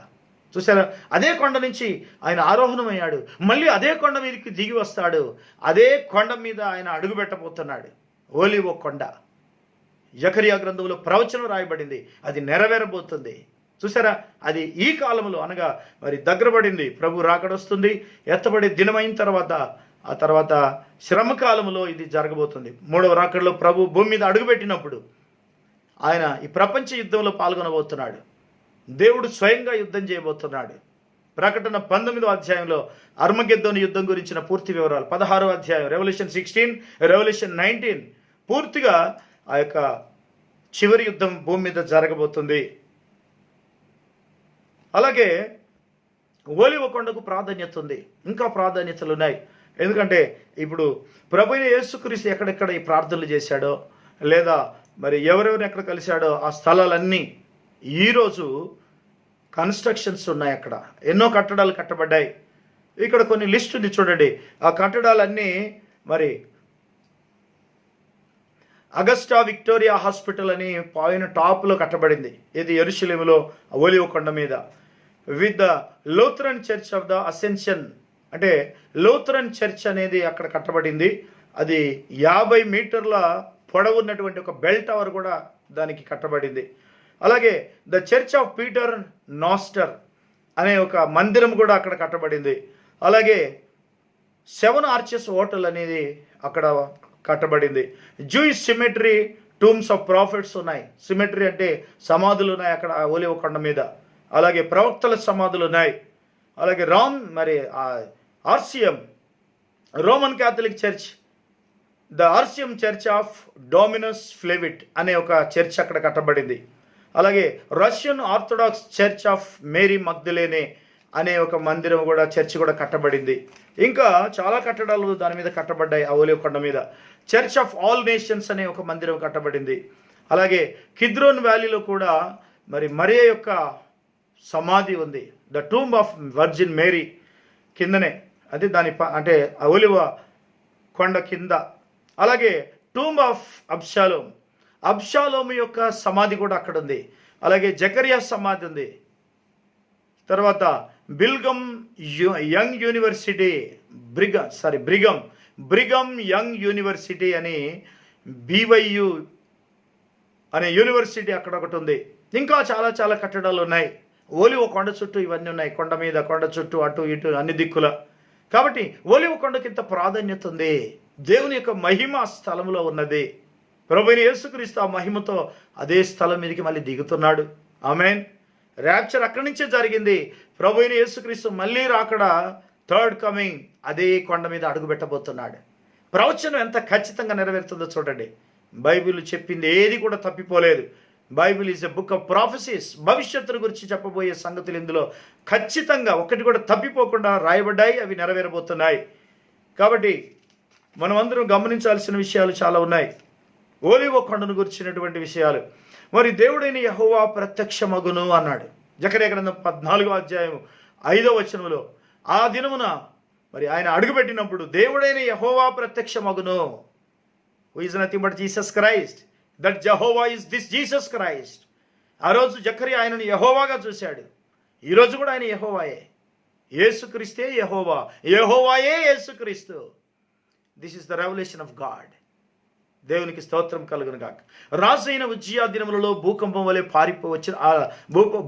చూసారా? అదే కొండ నుంచి ఆయన ఆరోహణమయ్యాడు. మళ్ళీ అదే కొండ మీదకి దిగి వస్తాడు. అదే కొండ మీద ఆయన అడుగు పెట్టబోతున్నాడు. ఓలివ కొండ. జకరియా గ్రంథంలో ప్రవచనం రాయబడింది, అది నెరవేరబోతుంది. చూసారా? అది ఈ కాలంలో అనగా మరి దగ్గరపడింది. ప్రభు రాకడొస్తుంది. ఎత్తబడే దినమైన తర్వాత ఆ తర్వాత శ్రమకాలంలో ఇది జరగబోతుంది. మూడవ రాకడలో ప్రభు భూమి మీద అడుగుపెట్టినప్పుడు ఆయన ఈ ప్రపంచ యుద్ధంలో పాల్గొనబోతున్నాడు. దేవుడు స్వయంగా యుద్ధం చేయబోతున్నాడు. ప్రకటన 19వ అధ్యాయంలో అర్మగెద్దోను యుద్ధం గురించిన పూర్తి వివరాలు. 16వ అధ్యాయం రెవల్యూషన్ 16, రెవల్యూషన్ 19 పూర్తిగా ఆ యొక్క చివరి యుద్ధం భూమి మీద జరగబోతుంది. అలాగే ఓలివ కొండకు ప్రాధాన్యత ఉంది. ఇంకా ప్రాధాన్యతలు ఉన్నాయి. ఎందుకంటే ఇప్పుడు ప్రభువైన యేసుక్రీస్తు ఎక్కడెక్కడ ఈ ప్రార్థనలు చేశాడో, లేదా మరి ఎవరెవరిని ఎక్కడ కలిశాడో ఆ స్థలాలన్నీ ఈరోజు కన్స్ట్రక్షన్స్ ఉన్నాయి. అక్కడ ఎన్నో కట్టడాలు కట్టబడ్డాయి. ఇక్కడ కొన్ని లిస్ట్ ఉంది చూడండి. ఆ కట్టడాలన్నీ మరి అగస్టా విక్టోరియా హాస్పిటల్ అని పైన టాప్లో కట్టబడింది. ఇది యెరూషలేములో ఓలివ కొండ మీద. With the Lutheran church of the ascension, అంటే లూథరన్ చర్చ్ అనేది అక్కడ కట్టబడింది. అది 50 మీటర్ల పొడవున్నటువంటి ఒక బెల్ టవర్ కూడా దానికి కట్టబడింది. అలాగే ద చర్చ్ ఆఫ్ పీటర్ నాస్టర్ అనే ఒక మందిరం కూడా అక్కడ కట్టబడింది. అలాగే 7 ఆర్చెస్ హోటల్ అనేది అక్కడ కట్టబడింది. Jewish cemetery, tombs of prophets ఉన్నాయి. సిమెట్రీ అంటే సమాధులు ఉన్నాయి అక్కడ ఓలివ కొండ మీద. అలాగే ప్రవక్తల సమాధులు ఉన్నాయి. అలాగే ఆర్సియం, రోమన్ క్యాథలిక్ చర్చ్, ద ఆర్సియం చర్చ్ ఆఫ్ డోమినస్ ఫ్లెవిట్ అనే ఒక చర్చ్ అక్కడ కట్టబడింది. అలాగే Russian Orthodox church of Mary Magdalene అనే ఒక మందిరం కూడా, చర్చ్ కూడా కట్టబడింది. ఇంకా చాలా కట్టడాలు దాని మీద కట్టబడ్డాయి ఆ ఓలివ కొండ మీద. చర్చ్ ఆఫ్ ఆల్ నేషన్స్ అనే ఒక మందిరం కట్టబడింది. అలాగే కిద్రోన్ వ్యాలీలో కూడా మరి మరియ యొక్క సమాధి ఉంది. The tomb of virgin Mary కిందనే, అది దాని అంటే ఓలివ కొండ కింద. అలాగే టూంబ్ ఆఫ్ అబ్షాలోము యొక్క సమాధి కూడా అక్కడ ఉంది. అలాగే జకరియా సమాధి ఉంది. తర్వాత బిల్గమ్ young university, Brigham young university అని BYU అనే యూనివర్సిటీ అక్కడ ఒకటి ఉంది. ఇంకా చాలా చాలా కట్టడాలు ఉన్నాయి. ఓలివ కొండ చుట్టూ ఇవన్నీ ఉన్నాయి. కొండ మీద, కొండ చుట్టూ, అటు ఇటు అన్ని దిక్కుల. కాబట్టి ఓలివ కొండకి ఇంత ప్రాధాన్యత ఉంది. దేవుని యొక్క మహిమ స్థలంలో ఉన్నది. ప్రభువైన యేసుక్రీస్తు ఆ మహిమతో అదే స్థలం మీదకి మళ్ళీ దిగుతున్నాడు. ఆమేన్. ర్యాప్చర్ అక్కడి నుంచే జరిగింది. ప్రభువైన యేసుక్రీస్తు మళ్ళీ రాకడ, థర్డ్ కమింగ్, అదే కొండ మీద అడుగు పెట్టబోతున్నాడు. ప్రవచనం ఎంత ఖచ్చితంగా నెరవేరుతుందో చూడండి. బైబిల్ చెప్పింది ఏది కూడా తప్పిపోలేదు. Bible is a book of prophecies. భవిష్యత్తుల గురించి చెప్పబోయే సంగతులు ఇందులో ఖచ్చితంగా ఒకటి కూడా తప్పిపోకుండా రాయబడ్డాయి. అవి నెరవేరబోతున్నాయి. కాబట్టి మనమందరం గమనించాల్సిన విషయాలు చాలా ఉన్నాయి. ఓలివ కొండను గురించినటువంటి విషయాలు. మరి దేవుడైన యెహోవా ప్రత్యక్షమగును అన్నాడు జకరియా గ్రంథం 14వ అధ్యాయం 5వ వచనంలో. ఆ దినమున మరి ఆయన అడుగుపెట్టినప్పుడు దేవుడైన యెహోవా ప్రత్యక్షమగును. Who is nothing but Jesus Christ. That Jehovah is this Jesus Christ. ఆ రోజు జకరియా ఆయనను యెహోవాగా చూశాడు. ఈరోజు కూడా ఆయన యెహోవాయే. యేసుక్రీస్తే యెహోవా, యెహోవాయే యేసుక్రీస్తు. This is the revolution of God. దేవునికి స్తోత్రం కలుగును గాక. రాజైన ఉజ్జియా దినములలో భూకంపం వలె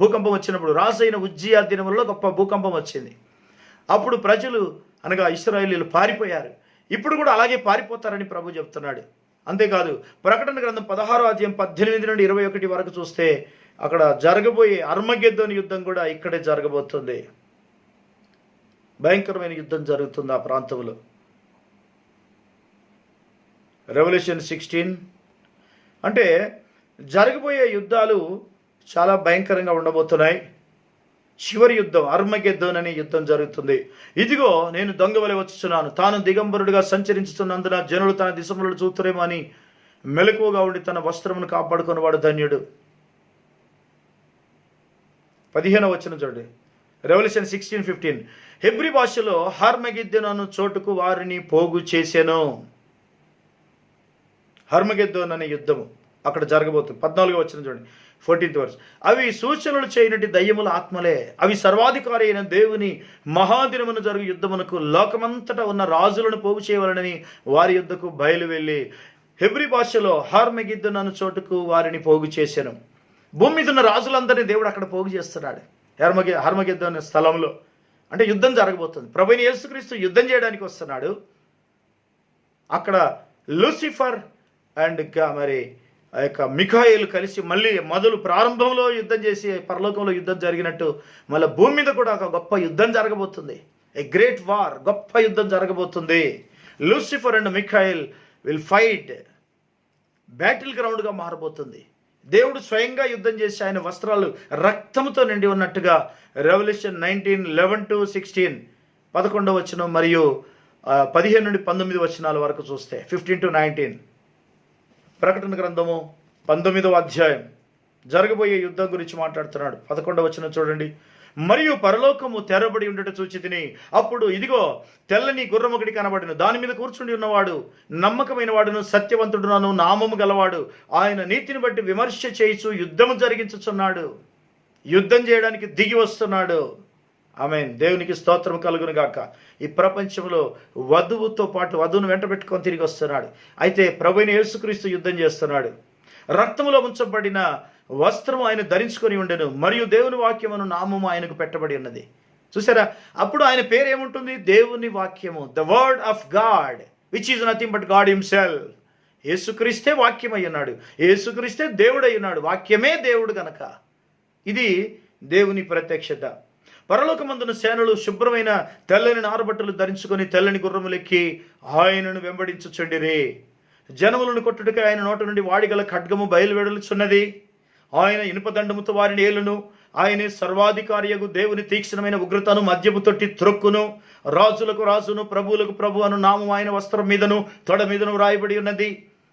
భూకంపం వచ్చినప్పుడు, రాజైన ఉజ్జియా దినములలో గొప్ప భూకంపం వచ్చింది. అప్పుడు ప్రజలు అనగా ఇశ్రాయేలీయులు పారిపోయారు. ఇప్పుడు కూడా అలాగే పారిపోతారని ప్రభు చెప్తున్నాడు. అంతేకాదు ప్రకటన గ్రంథం 16వ అధ్యాయం 18 నుండి 21 వరకు చూస్తే అక్కడ జరగబోయే అర్మగెద్దోను యుద్ధం కూడా ఇక్కడే జరగబోతుంది. భయంకరమైన యుద్ధం జరుగుతుంది ఆ ప్రాంతంలో. రెవల్యూషన్ 16 అంటే జరగబోయే యుద్ధాలు చాలా భయంకరంగా ఉండబోతున్నాయి. చివరి యుద్ధం అర్మగెద్దోన్ అనే యుద్ధం జరుగుతుంది. ఇదిగో నేను దొంగ వలె వచ్చుచున్నాను, తాను దిగంబరుడిగా సంచరించుతున్నందున జనులు తన దిశములను చూతురేమో అని మెలకువగా ఉండి తన వస్త్రమును కాపాడుకుని వాడు ధన్యుడు. 15వ వచనం చూడండి, రెవల్యూషన్ 16:15. హెబ్రీ భాషలో హర్మగెద్దోన్ అను చోటుకు వారిని పోగు చేసెను. హర్మగెద్దోన్ అనే యుద్ధము అక్కడ జరగబోతుంది. 14వ వచనం చూడండి, 14th verse. అవి సూచనలు చేయనటి దయ్యముల ఆత్మలే, అవి సర్వాధికారి అయిన దేవుని మహాదినమున జరుగు యుద్ధమునకు లోకమంతటా ఉన్న రాజులను పోగు చేయవలనని వారి యుద్ధకు బయలు వెళ్ళి. హెబ్రీ భాషలో హర్మగెద్దోన్ అను చోటుకు వారిని పోగు చేశాను. భూమి మీద ఉన్న రాజులందరినీ దేవుడు అక్కడ పోగు చేస్తున్నాడు హర్మగెద్దోన్ స్థలంలో. అంటే యుద్ధం జరగబోతుంది. ప్రభువైన యేసుక్రీస్తు యుద్ధం చేయడానికి వస్తున్నాడు. అక్కడ లూసిఫర్ అండ్ మరి ఆ యొక్క మిఖాయేలు కలిసి మళ్ళీ మొదలు ప్రారంభంలో యుద్ధం చేసి పరలోకంలో యుద్ధం జరిగినట్టు మళ్ళీ భూమి మీద కూడా ఒక గొప్ప యుద్ధం జరగబోతుంది. ఏ గ్రేట్ వార్, గొప్ప యుద్ధం జరగబోతుంది. Lucifer and Michael will fight. Battle గ్రౌండ్గా మారబోతుంది. దేవుడు స్వయంగా యుద్ధం చేసి ఆయన వస్త్రాలు రక్తంతో నిండి ఉన్నట్టుగా రెవల్యూషన్ 19:11-16 11వ వచనం మరియు 15 నుండి 19 వచనాల వరకు చూస్తే 15-19. ప్రకటన గ్రంథము 19వ అధ్యాయం జరగబోయే యుద్ధం గురించి మాట్లాడుతున్నాడు. 11వ వచనం చూడండి. మరియు పరలోకము తెరబడి ఉండట చూచి తిని, అప్పుడు ఇదిగో తెల్లని గుర్రం ఒకటి కనబడిన, దాని మీద కూర్చుండి ఉన్నవాడు నమ్మకమైన వాడును సత్యవంతుడును నామము గలవాడు, ఆయన నీతిని బట్టి విమర్శ చేయిచు యుద్ధము జరిగించుచున్నాడు. యుద్ధం చేయడానికి దిగి వస్తున్నాడు. ఆమేన్. దేవునికి స్తోత్రం కలుగును గాక. ఈ ప్రపంచంలో వధువుతో పాటు వధువును వెంట పెట్టుకొని తిరిగి వస్తున్నాడు. అయితే ప్రభువైన యేసుక్రీస్తు యుద్ధం చేస్తున్నాడు. రక్తములో ఉంచబడిన వస్త్రము ఆయన ధరించుకొని ఉండెను, మరియు దేవుని వాక్యమును నామము ఆయనకు పెట్టబడి ఉన్నది. చూసారా, అప్పుడు ఆయన పేరు ఏముంటుంది? దేవుని వాక్యము, the word of God, which is nothing but God himself. యేసుక్రీస్తే వాక్యం అయ్యున్నాడు, యేసుక్రీస్తే దేవుడు అయ్యున్నాడు, వాక్యమే దేవుడు గనక. ఇది దేవుని ప్రత్యక్షత. పరలోకమందున సేనలు శుభ్రమైన తెల్లని నారబట్టలు ధరించుకొని తెల్లని గుర్రములెక్కి ఆయనను వెంబడించుచుండిరి. జనములను కొట్టుటకు ఆయన నోట నుండి వాడిగల ఖడ్గము బయలువెడలుచున్నది. ఆయన ఇనుపదండముతో వారిని ఏలును. ఆయనే సర్వాధికారియగు దేవుని తీక్షణమైన ఉగ్రతను మద్యపు తొట్టి త్రొక్కును. రాజులకు రాజును ప్రభువులకు ప్రభు అను నామం ఆయన వస్త్రం మీదను తొడ మీదను వ్రాయబడి ఉన్నది.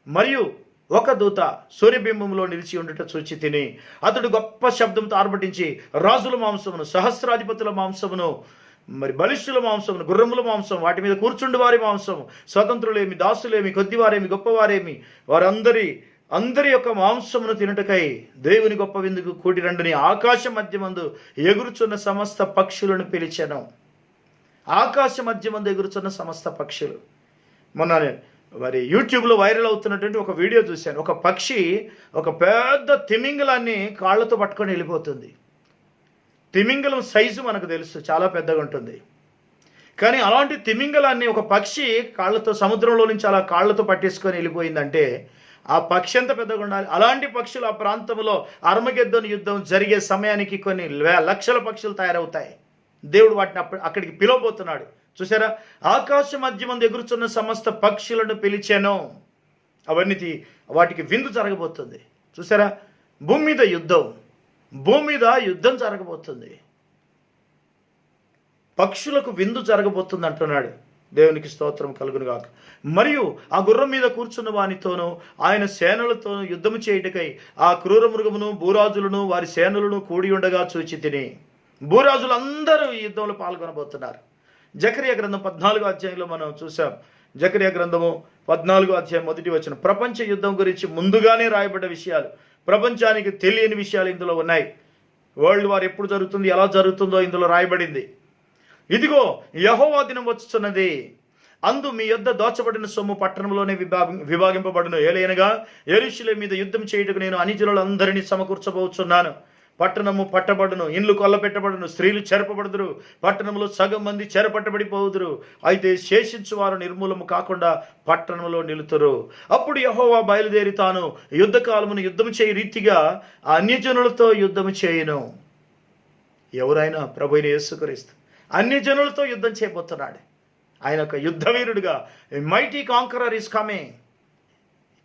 మరియు ఒక దూత సూర్యబింబంలో నిలిచి ఉండట చూచి తిని, అతడు గొప్ప శబ్దంతో ఆర్భటించి, రాజుల మాంసమును, సహస్రాధిపతుల మాంసమును, మరి బలిష్ఠుల మాంసమును, గుర్రముల మాంసం, వాటి మీద కూర్చుండి వారి మాంసము, స్వతంత్రులేమి, దాసులేమి, కొద్దివారేమి, గొప్పవారేమి, అందరి యొక్క మాంసమును తినుటకై దేవుని గొప్ప విందుకు కూడి రండిని ఆకాశ మధ్యమందు ఎగురుచున్న సమస్త పక్షులను పిలిచెను. ఆకాశ మధ్యమందు ఎగురుచున్న సమస్త పక్షులు. మొన్న మరి యూట్యూబ్లో వైరల్ అవుతున్నటువంటి ఒక వీడియో చూశాను. ఒక పక్షి ఒక పెద్ద తిమింగలాన్ని కాళ్ళతో పట్టుకొని వెళ్ళిపోతుంది. తిమింగలం సైజు మనకు తెలుసు, చాలా పెద్దగా ఉంటుంది. కానీ అలాంటి తిమింగలాన్ని ఒక పక్షి కాళ్ళతో సముద్రంలో నుంచి అలా కాళ్ళతో పట్టేసుకొని వెళ్ళిపోయిందంటే ఆ పక్షి ఎంత పెద్దగా ఉండాలి? అలాంటి పక్షులు ఆ ప్రాంతంలో అర్మగెద్దోన్ యుద్ధం జరిగే సమయానికి కొన్ని లక్షల పక్షులు తయారవుతాయి. దేవుడు వాటిని అక్కడికి పిలవబోతున్నాడు. చూసారా, ఆకాశ మధ్యమందు ఎగురుచున్న సమస్త పక్షులను పిలిచాను. అవన్నీ వాటికి విందు జరగబోతుంది. చూసారా, భూమి మీద యుద్ధం జరగబోతుంది. పక్షులకు విందు జరగబోతుంది అంటున్నాడు. దేవునికి స్తోత్రం కలుగును గాక. మరియు ఆ గుర్రం మీద కూర్చున్న వానితోనూ ఆయన సేనలతోనూ యుద్ధము చేయుటకై ఆ క్రూర మృగమును భూరాజులను వారి సేనలను కూడి ఉండగా చూచి తిని. భూరాజులందరూ ఈ యుద్ధంలో పాల్గొనబోతున్నారు. జకరియా గ్రంథం 14వ అధ్యాయంలో మనం చూసాం. జకరియా గ్రంథము 14వ అధ్యాయం 1వ వచనం. ప్రపంచ యుద్ధం గురించి ముందుగానే రాయబడ్డ విషయాలు, ప్రపంచానికి తెలియని విషయాలు ఇందులో ఉన్నాయి. వరల్డ్ వార్ ఎప్పుడు జరుగుతుంది, ఎలా జరుగుతుందో ఇందులో రాయబడింది. ఇదిగో యెహోవా దినం వచ్చుచున్నది, అందు మీ యొద్ద దోచబడిన సొమ్ము పట్టణంలోనే విభాగింపబడును. ఏలైనగా యెరూషలేము మీద యుద్ధం చేయుటకు నేను అన్యజనులందరినీ సమకూర్చబోచున్నాను. పట్టణము పట్టబడును, ఇండ్లు కొల్లపెట్టబడును, స్త్రీలు చెరపబడుదురు, పట్టణంలో సగం మంది చెరపట్టబడిపోదురు. అయితే శేషించు వారు నిర్మూలము కాకుండా పట్టణంలో నిలుతురు. అప్పుడు యెహోవా బయలుదేరి తాను యుద్ధకాలమును యుద్ధము చేయి రీతిగా అన్యజనులతో యుద్ధము చేయును. ఎవరైనా ప్రభువైన యేసుక్రీస్తు అన్యజనులతో యుద్ధం చేయబోతున్నాడు. ఆయన ఒక యుద్ధవీరుడుగా, మైటీ కాంకరర్ ఈస్ కమింగ్,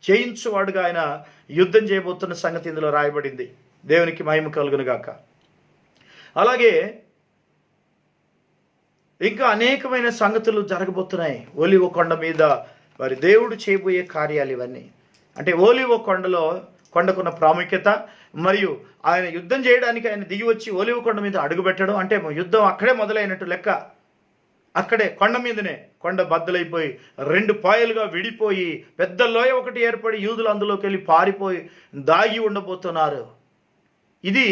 చేయించువాడుగా ఆయన యుద్ధం చేయబోతున్న సంగతి ఇందులో రాయబడింది. దేవునికి మహిమ కలుగును గాక. అలాగే ఇంకా అనేకమైన సంగతులు జరగబోతున్నాయి. ఒలీవ కొండ మీద మరి దేవుడు చేయబోయే కార్యాలు ఇవన్నీ. అంటే ఒలీవ కొండకున్న ప్రాముఖ్యత, మరియు ఆయన యుద్ధం చేయడానికి ఆయన దిగి వచ్చి ఒలీవ కొండ మీద అడుగుపెట్టడం, అంటే యుద్ధం అక్కడే మొదలైనట్టు లెక్క. అక్కడే కొండ మీదనే కొండ బద్దలైపోయి 2 పాయలుగా విడిపోయి పెద్ద లోయ ఒకటి ఏర్పడి యూదులు అందులోకి వెళ్ళి పారిపోయి దాగి ఉండబోతున్నారు. ఇది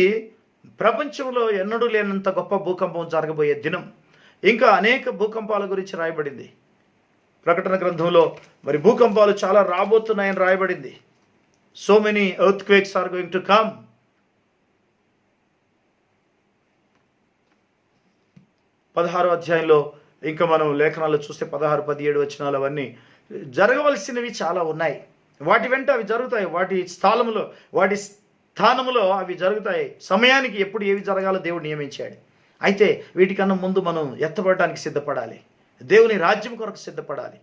ప్రపంచంలో ఎన్నడూ లేనంత గొప్ప భూకంపం జరగబోయే దినం. ఇంకా అనేక భూకంపాల గురించి రాయబడింది ప్రకటన గ్రంథంలో. మరి భూకంపాలు చాలా రాబోతున్నాయని రాయబడింది. So many earthquakes are going to come. 16వ అధ్యాయంలో ఇంకా మనం లేఖనాల్లో చూస్తే 16, 17 వచనాలు అవన్నీ జరగవలసినవి చాలా ఉన్నాయి. వాటి వెంట అవి జరుగుతాయి. వాటి స్థానములో అవి జరుగుతాయి. సమయానికి ఎప్పుడు ఏవి జరగాలో దేవుడు నియమించాడు. అయితే వీటికన్నా ముందు మనం ఎత్తబడటానికి సిద్ధపడాలి. దేవుని రాజ్యం కొరకు సిద్ధపడాలి.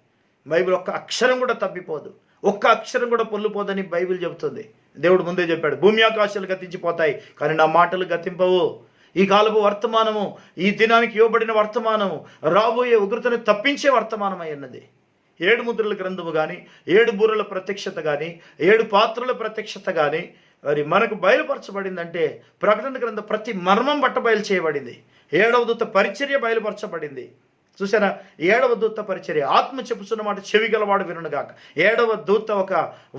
బైబిల్ ఒక్క అక్షరం కూడా తప్పిపోదు, ఒక్క అక్షరం కూడా పొల్లుపోదని బైబిల్ చెబుతుంది. దేవుడు ముందే చెప్పాడు, భూమి ఆకాశాలు గతించిపోతాయి కానీ నా మాటలు గతింపవు. ఈ కాలపు వర్తమానము, ఈ దినానికి ఇవ్వబడిన వర్తమానము రాబోయే ఉగ్రతను తప్పించే వర్తమానమై ఉన్నది. 7 ముద్రల గ్రంథము కానీ, 7 బూరల ప్రత్యక్షత కానీ, 7 పాత్రల ప్రత్యక్షత కానీ మరి మనకు బయలుపరచబడిందంటే ప్రకటన గ్రంథ ప్రతి మర్మం బయలు చేయబడింది. 7వ దూత పరిచర్య బయలుపరచబడింది. చూసారా, 7వ దూత పరిచర్య. ఆత్మ చెప్పుచున్న మాట చెవి గలవాడు వినుగాక. 7వ దూత ఒక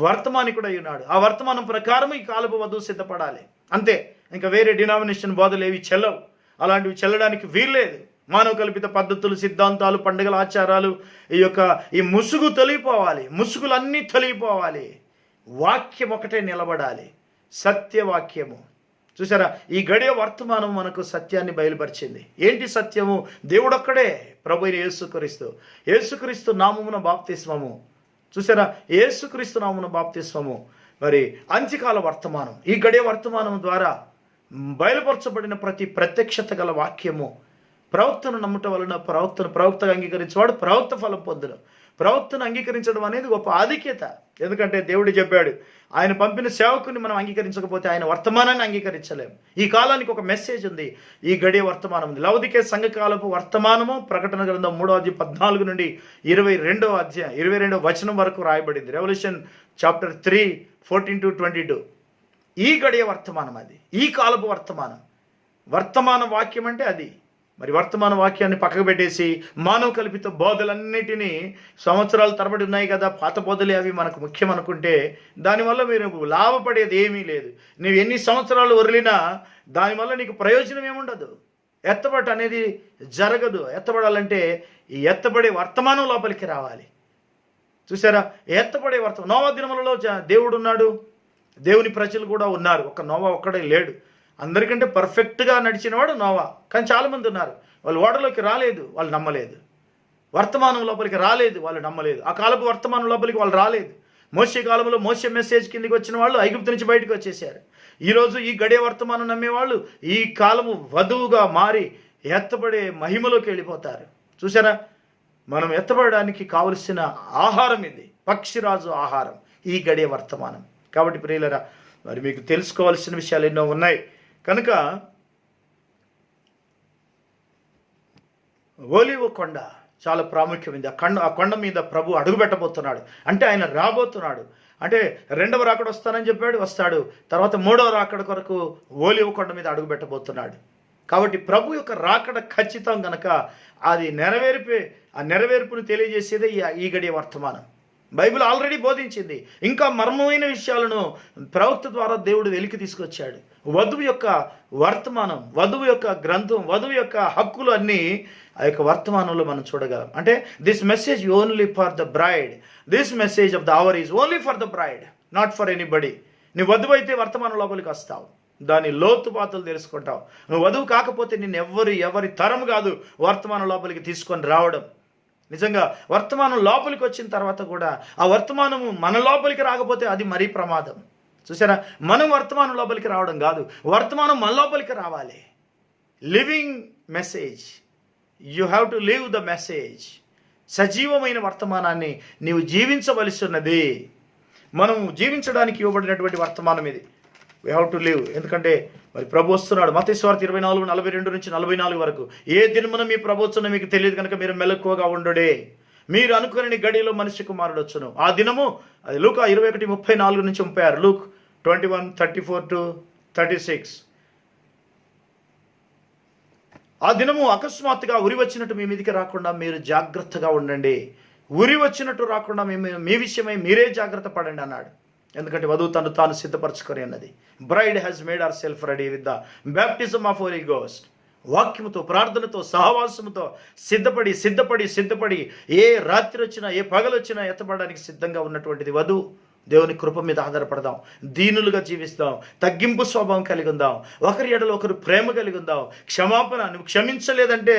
వర్తమానికుడై ఉన్నాడు. ఆ వర్తమానం ప్రకారం ఈ కాలపు వధువు సిద్ధపడాలి. అంతే, ఇంకా వేరే డినామినేషన్ బోధలు ఏవి చెల్లవు. అలాంటివి చెల్లడానికి వీల్లేదు. మానవ కల్పిత పద్ధతులు, సిద్ధాంతాలు, పండుగల ఆచారాలు, ఈ ముసుగు తొలగిపోవాలి. ముసుగులన్నీ తొలగిపోవాలి. వాక్యం ఒకటే నిలబడాలి, సత్యవాక్యము. చూసారా, ఈ గడియ వర్తమానం మనకు సత్యాన్ని బయలుపరిచింది. ఏంటి సత్యము? దేవుడొక్కడే, ప్రభు అయిన యేసుక్రీస్తు నామమున బాప్తిస్మము. చూసారా, యేసుక్రీస్తు నామమున బాప్తిస్మము మరి అంత్యకాల వర్తమానం. ఈ గడియ వర్తమానం ద్వారా బయలుపరచబడిన ప్రతి ప్రత్యక్షత గల వాక్యము. ప్రవక్తను నమ్ముట వలన ప్రవక్తగా అంగీకరించేవాడు ప్రవక్త ఫలం పొందును. ప్రవక్తను అంగీకరించడం అనేది గొప్ప ఆధిక్యత. ఎందుకంటే దేవుడు చెప్పాడు, ఆయన పంపిన సేవకుని మనం అంగీకరించకపోతే ఆయన వర్తమానాన్ని అంగీకరించలేము. ఈ కాలానికి ఒక మెసేజ్ ఉంది, ఈ గడియ వర్తమానం ఉంది. లౌదికే సంఘకాలపు వర్తమానము ప్రకటన గ్రంథం 3వ అధ్యాయం 14 నుండి 22వ వచనం వరకు రాయబడింది. Revelation chapter 3, 14-22. ఈ గడియ వర్తమానం అది, ఈ కాలపు వర్తమాన వాక్యం అంటే అది. మరి వర్తమాన వాక్యాన్ని పక్కకు పెట్టేసి మానవ కల్పిత బోధలన్నిటినీ సంవత్సరాల తరబడి ఉన్నాయి కదా, పాత బోధలే అవి మనకు ముఖ్యం అనుకుంటే దానివల్ల మీరు లాభపడేది ఏమీ లేదు. నువ్వు ఎన్ని సంవత్సరాలు వదిలినా దానివల్ల నీకు ప్రయోజనం ఏముండదు. ఎత్తబడ అనేది జరగదు. ఎత్తబడాలంటే ఈ ఎత్తబడే వర్తమానం లోపలికి రావాలి. చూసారా, ఎత్తబడే నోవా దినములలో దేవుడు ఉన్నాడు, దేవుని ప్రజలు కూడా ఉన్నారు. ఒక నోవా ఒక్కడే లేడు. అందరికంటే పర్ఫెక్ట్గా నడిచినవాడు నోవా. కానీ చాలామంది ఉన్నారు, వాళ్ళు ఓడలోకి రాలేదు, వాళ్ళు నమ్మలేదు. వర్తమానం లోపలికి రాలేదు, వాళ్ళు నమ్మలేదు. ఆ కాలపు వర్తమానం లోపలికి వాళ్ళు రాలేదు. మోషే కాలంలో మోషే మెసేజ్ కిందకి వచ్చిన వాళ్ళు ఐగుప్తు నుంచి బయటకు వచ్చేసారు. ఈరోజు ఈ గడియ వర్తమానం నమ్మేవాళ్ళు ఈ కాలము వధువుగా మారి ఎత్తబడే మహిమలోకి వెళ్ళిపోతారు. చూసారా, మనం ఎత్తబడడానికి కావలసిన ఆహారం ఇది, పక్షిరాజు ఆహారం, ఈ గడియ వర్తమానం. కాబట్టి ప్రియులరా, మరి మీకు తెలుసుకోవాల్సిన విషయాలు ఎన్నో ఉన్నాయి. కనుక ఒలీవ కొండ చాలా ప్రాముఖ్యమైంది. ఆ కొండ మీద ప్రభు అడుగు పెట్టబోతున్నాడు. అంటే ఆయన రాబోతున్నాడు. అంటే 2వ రాకడ వస్తానని చెప్పాడు, వస్తాడు. తర్వాత 3వ రాకడ కొరకు ఒలీవ కొండ మీద అడుగు పెట్టబోతున్నాడు. కాబట్టి ప్రభు యొక్క రాకడ ఖచ్చితం గనక అది నెరవేర్పును తెలియజేసేదే ఈ గడియ వర్తమానం. బైబిల్ ఆల్రెడీ బోధించింది. ఇంకా మర్మమైన విషయాలను ప్రవక్త ద్వారా దేవుడు వెలికి తీసుకొచ్చాడు. వధువు యొక్క వర్తమానం, వధువు యొక్క గ్రంథం, వధువు యొక్క హక్కులు అన్నీ ఆ యొక్క వర్తమానంలో మనం చూడగలం. అంటే this message only for the bride, this message of the hour is only for the bride, not for anybody. నీ వధువు అయితే వర్తమానం లోపలికి వస్తావు, దాని లోతుపాతులు తెలుసుకుంటావు. నువ్వు వధువు కాకపోతే నిన్ను ఎవరి తరం కాదు వర్తమానం లోపలికి తీసుకొని రావడం. నిజంగా వర్తమానం లోపలికి వచ్చిన తర్వాత కూడా ఆ వర్తమానము మన లోపలికి రాకపోతే అది మరీ ప్రమాదం. చూసారా, మనం వర్తమానం లోపలికి రావడం కాదు, వర్తమానం మన లోపలికి రావాలి. Living message, you have to live the message. సజీవమైన వర్తమానాన్ని నీవు జీవించవలసి ఉన్నది. మనం జీవించడానికి ఇవ్వబడినటువంటి వర్తమానం ఇది. We have to live. ఎందుకంటే మరి ప్రభు వస్తున్నాడు. మత్తయి సువార్త 24:42 నుంచి 44 వరకు. ఏ దినమున మీ ప్రభు వచ్చునో మీకు తెలియదు కనుక మీరు మెలకువగా ఉండుడే. మీరు అనుకుని గడిలో మనిషి కుమారుడు వచ్చును. ఆ దినము అది లూకా 21:34 నుంచి 36, లూక్ 21:34-36. ఆ దినము అకస్మాత్తుగా ఉరి వచ్చినట్టు మీ మీదికి రాకుండా మీరు జాగ్రత్తగా ఉండండి. ఉరి వచ్చినట్టు రాకుండా మీ విషయమై మీరే జాగ్రత్త పడండి అన్నాడు. ఎందుకంటే వధువు తను తాను సిద్ధపరచుకొని అన్నది. Bride has made our self ready with the baptism of holy ghost. వాక్యముతో, ప్రార్థనతో, సహవాసముతో సిద్ధపడి ఏ రాత్రి వచ్చినా ఏ పగలు వచ్చినా ఎత్తబడడానికి సిద్ధంగా ఉన్నటువంటిది వధువు. దేవుని కృప మీద ఆధారపడదాం, దీనులుగా జీవిస్తాం, తగ్గింపు స్వభావం కలిగి ఉందాం, ఒకరి ఎడలో ఒకరు ప్రేమ కలిగి ఉందాం. క్షమాపణ, నువ్వు క్షమించలేదంటే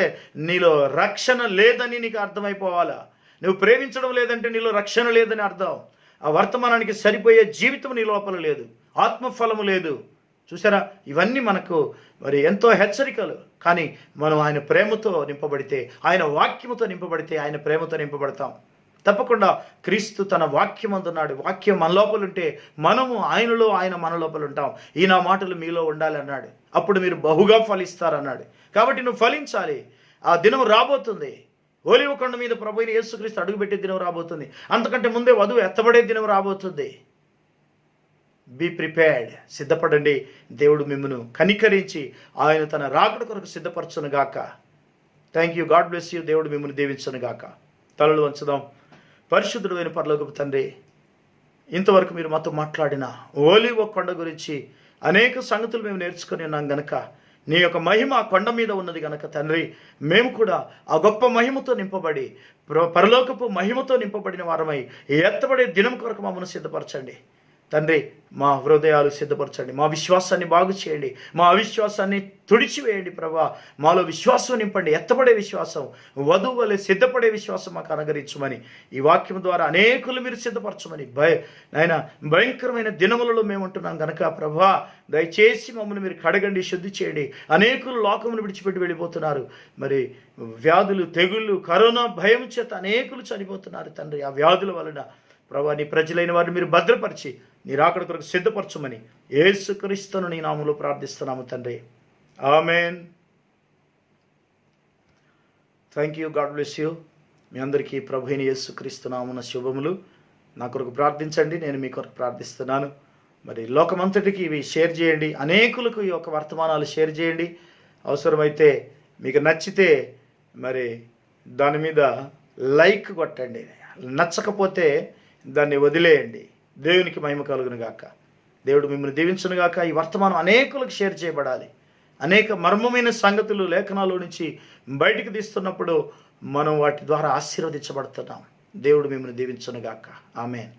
నీలో రక్షణ లేదని నీకు అర్థమైపోవాలా. నువ్వు ప్రేమించడం లేదంటే నీలో రక్షణ లేదని అర్థం. ఆ వర్తమానానికి సరిపోయే జీవితం నీ లోపల లేదు, ఆత్మఫలము లేదు. చూసారా, ఇవన్నీ మనకు మరి ఎంతో హెచ్చరికలు. కానీ మనం ఆయన ప్రేమతో నింపబడితే, ఆయన వాక్యముతో నింపబడితే, ఆయన ప్రేమతో నింపబడతాం. తప్పకుండా క్రీస్తు తన వాక్యం అందున్నాడు. వాక్యం మన లోపల ఉంటే మనము ఆయనలో, ఆయన మన లోపల ఉంటాం. ఈ నా మాటలు మీలో ఉండాలి అన్నాడు. అప్పుడు మీరు బహుగా ఫలిస్తారన్నాడు. కాబట్టి నువ్వు ఫలించాలి. ఆ దినం రాబోతుంది. ఒలీవ కొండ మీద ప్రభువైన యేసుక్రీస్తు అడుగుపెట్టే దినం రాబోతుంది. అంతకంటే ముందే వధువు ఎత్తబడే దినం రాబోతుంది. బీ ప్రిపేర్డ్, సిద్ధపడండి. దేవుడు మిమ్మల్ని కనికరించి ఆయన తన రాకడ కొరకు సిద్ధపరచును గాక. Thank you. God bless you. దేవుడు మిమ్మల్ని దీవించును గాక. తలలు వంచుదాం. పరిశుద్ధుడు అయిన పరలోకపు తండ్రి, ఇంతవరకు మీరు మాతో మాట్లాడిన ఒలీవ కొండ గురించి అనేక సంగతులు మేము నేర్చుకుని ఉన్నాం గనక, నీ యొక్క మహిమ ఆ కొండ మీద ఉన్నది గనక తండ్రి, మేము కూడా ఆ గొప్ప మహిమతో నింపబడి, పరలోకపు మహిమతో నింపబడిన వారమై ఎత్తబడే దినం కొరకు మమ్మల్ని సిద్ధపరచండి తండ్రి. మా హృదయాలు సిద్ధపరచండి, మా విశ్వాసాన్ని బాగు చేయండి, మా అవిశ్వాసాన్ని తుడిచివేయండి ప్రభా. మాలో విశ్వాసం నింపండి, ఎత్తబడే విశ్వాసం, వధువు వలె సిద్ధపడే విశ్వాసం మాకు అనుగ్రహించమని, ఈ వాక్యం ద్వారా అనేకులు మీరు సిద్ధపరచమని, నాయన భయంకరమైన దినములలో మేము ఉంటున్నాం కనుక ప్రభా, దయచేసి మమ్మల్ని మీరు కడగండి, శుద్ధి చేయండి. అనేకులు లోకమును విడిచిపెట్టి వెళ్ళిపోతున్నారు. మరి వ్యాధులు, తెగుళ్ళు, కరోనా భయం చేత అనేకులు చనిపోతున్నారు తండ్రి. ఆ వ్యాధుల వలన ప్రభా, నీ ప్రజలైన వారిని మీరు భద్రపరిచి నీ రాకడ కొరకు సిద్ధపరచమని యేసుక్రీస్తును నీ నామములో ప్రార్థిస్తున్నాము తండ్రి. Amen. Thank you. God bless you. మీ అందరికీ ప్రభు అయిన యేసుక్రీస్తు నామమున శుభములు. నా కొరకు ప్రార్థించండి, నేను మీ కొరకు ప్రార్థిస్తున్నాను. మరి లోకమంతటికి ఇవి షేర్ చేయండి. అనేకులకు ఈ యొక్క వర్తమానాలు షేర్ చేయండి. అవసరమైతే మీకు నచ్చితే మరి దాని మీద లైక్ కొట్టండి. నచ్చకపోతే దాన్ని వదిలేయండి. దేవునికి మహిమ కలుగును గాక. దేవుడు మిమ్మల్ని దీవించును గాక. ఈ వర్తమానం అనేకులకు షేర్ చేయబడాలి. అనేక మర్మమైన సంగతులు లేఖనాల నుంచి బయటికి తీస్తున్నప్పుడు మనం వాటి ద్వారా ఆశీర్వదించబడుతున్నాం. దేవుడు మిమ్మల్ని దీవించును గాక. ఆమేన్.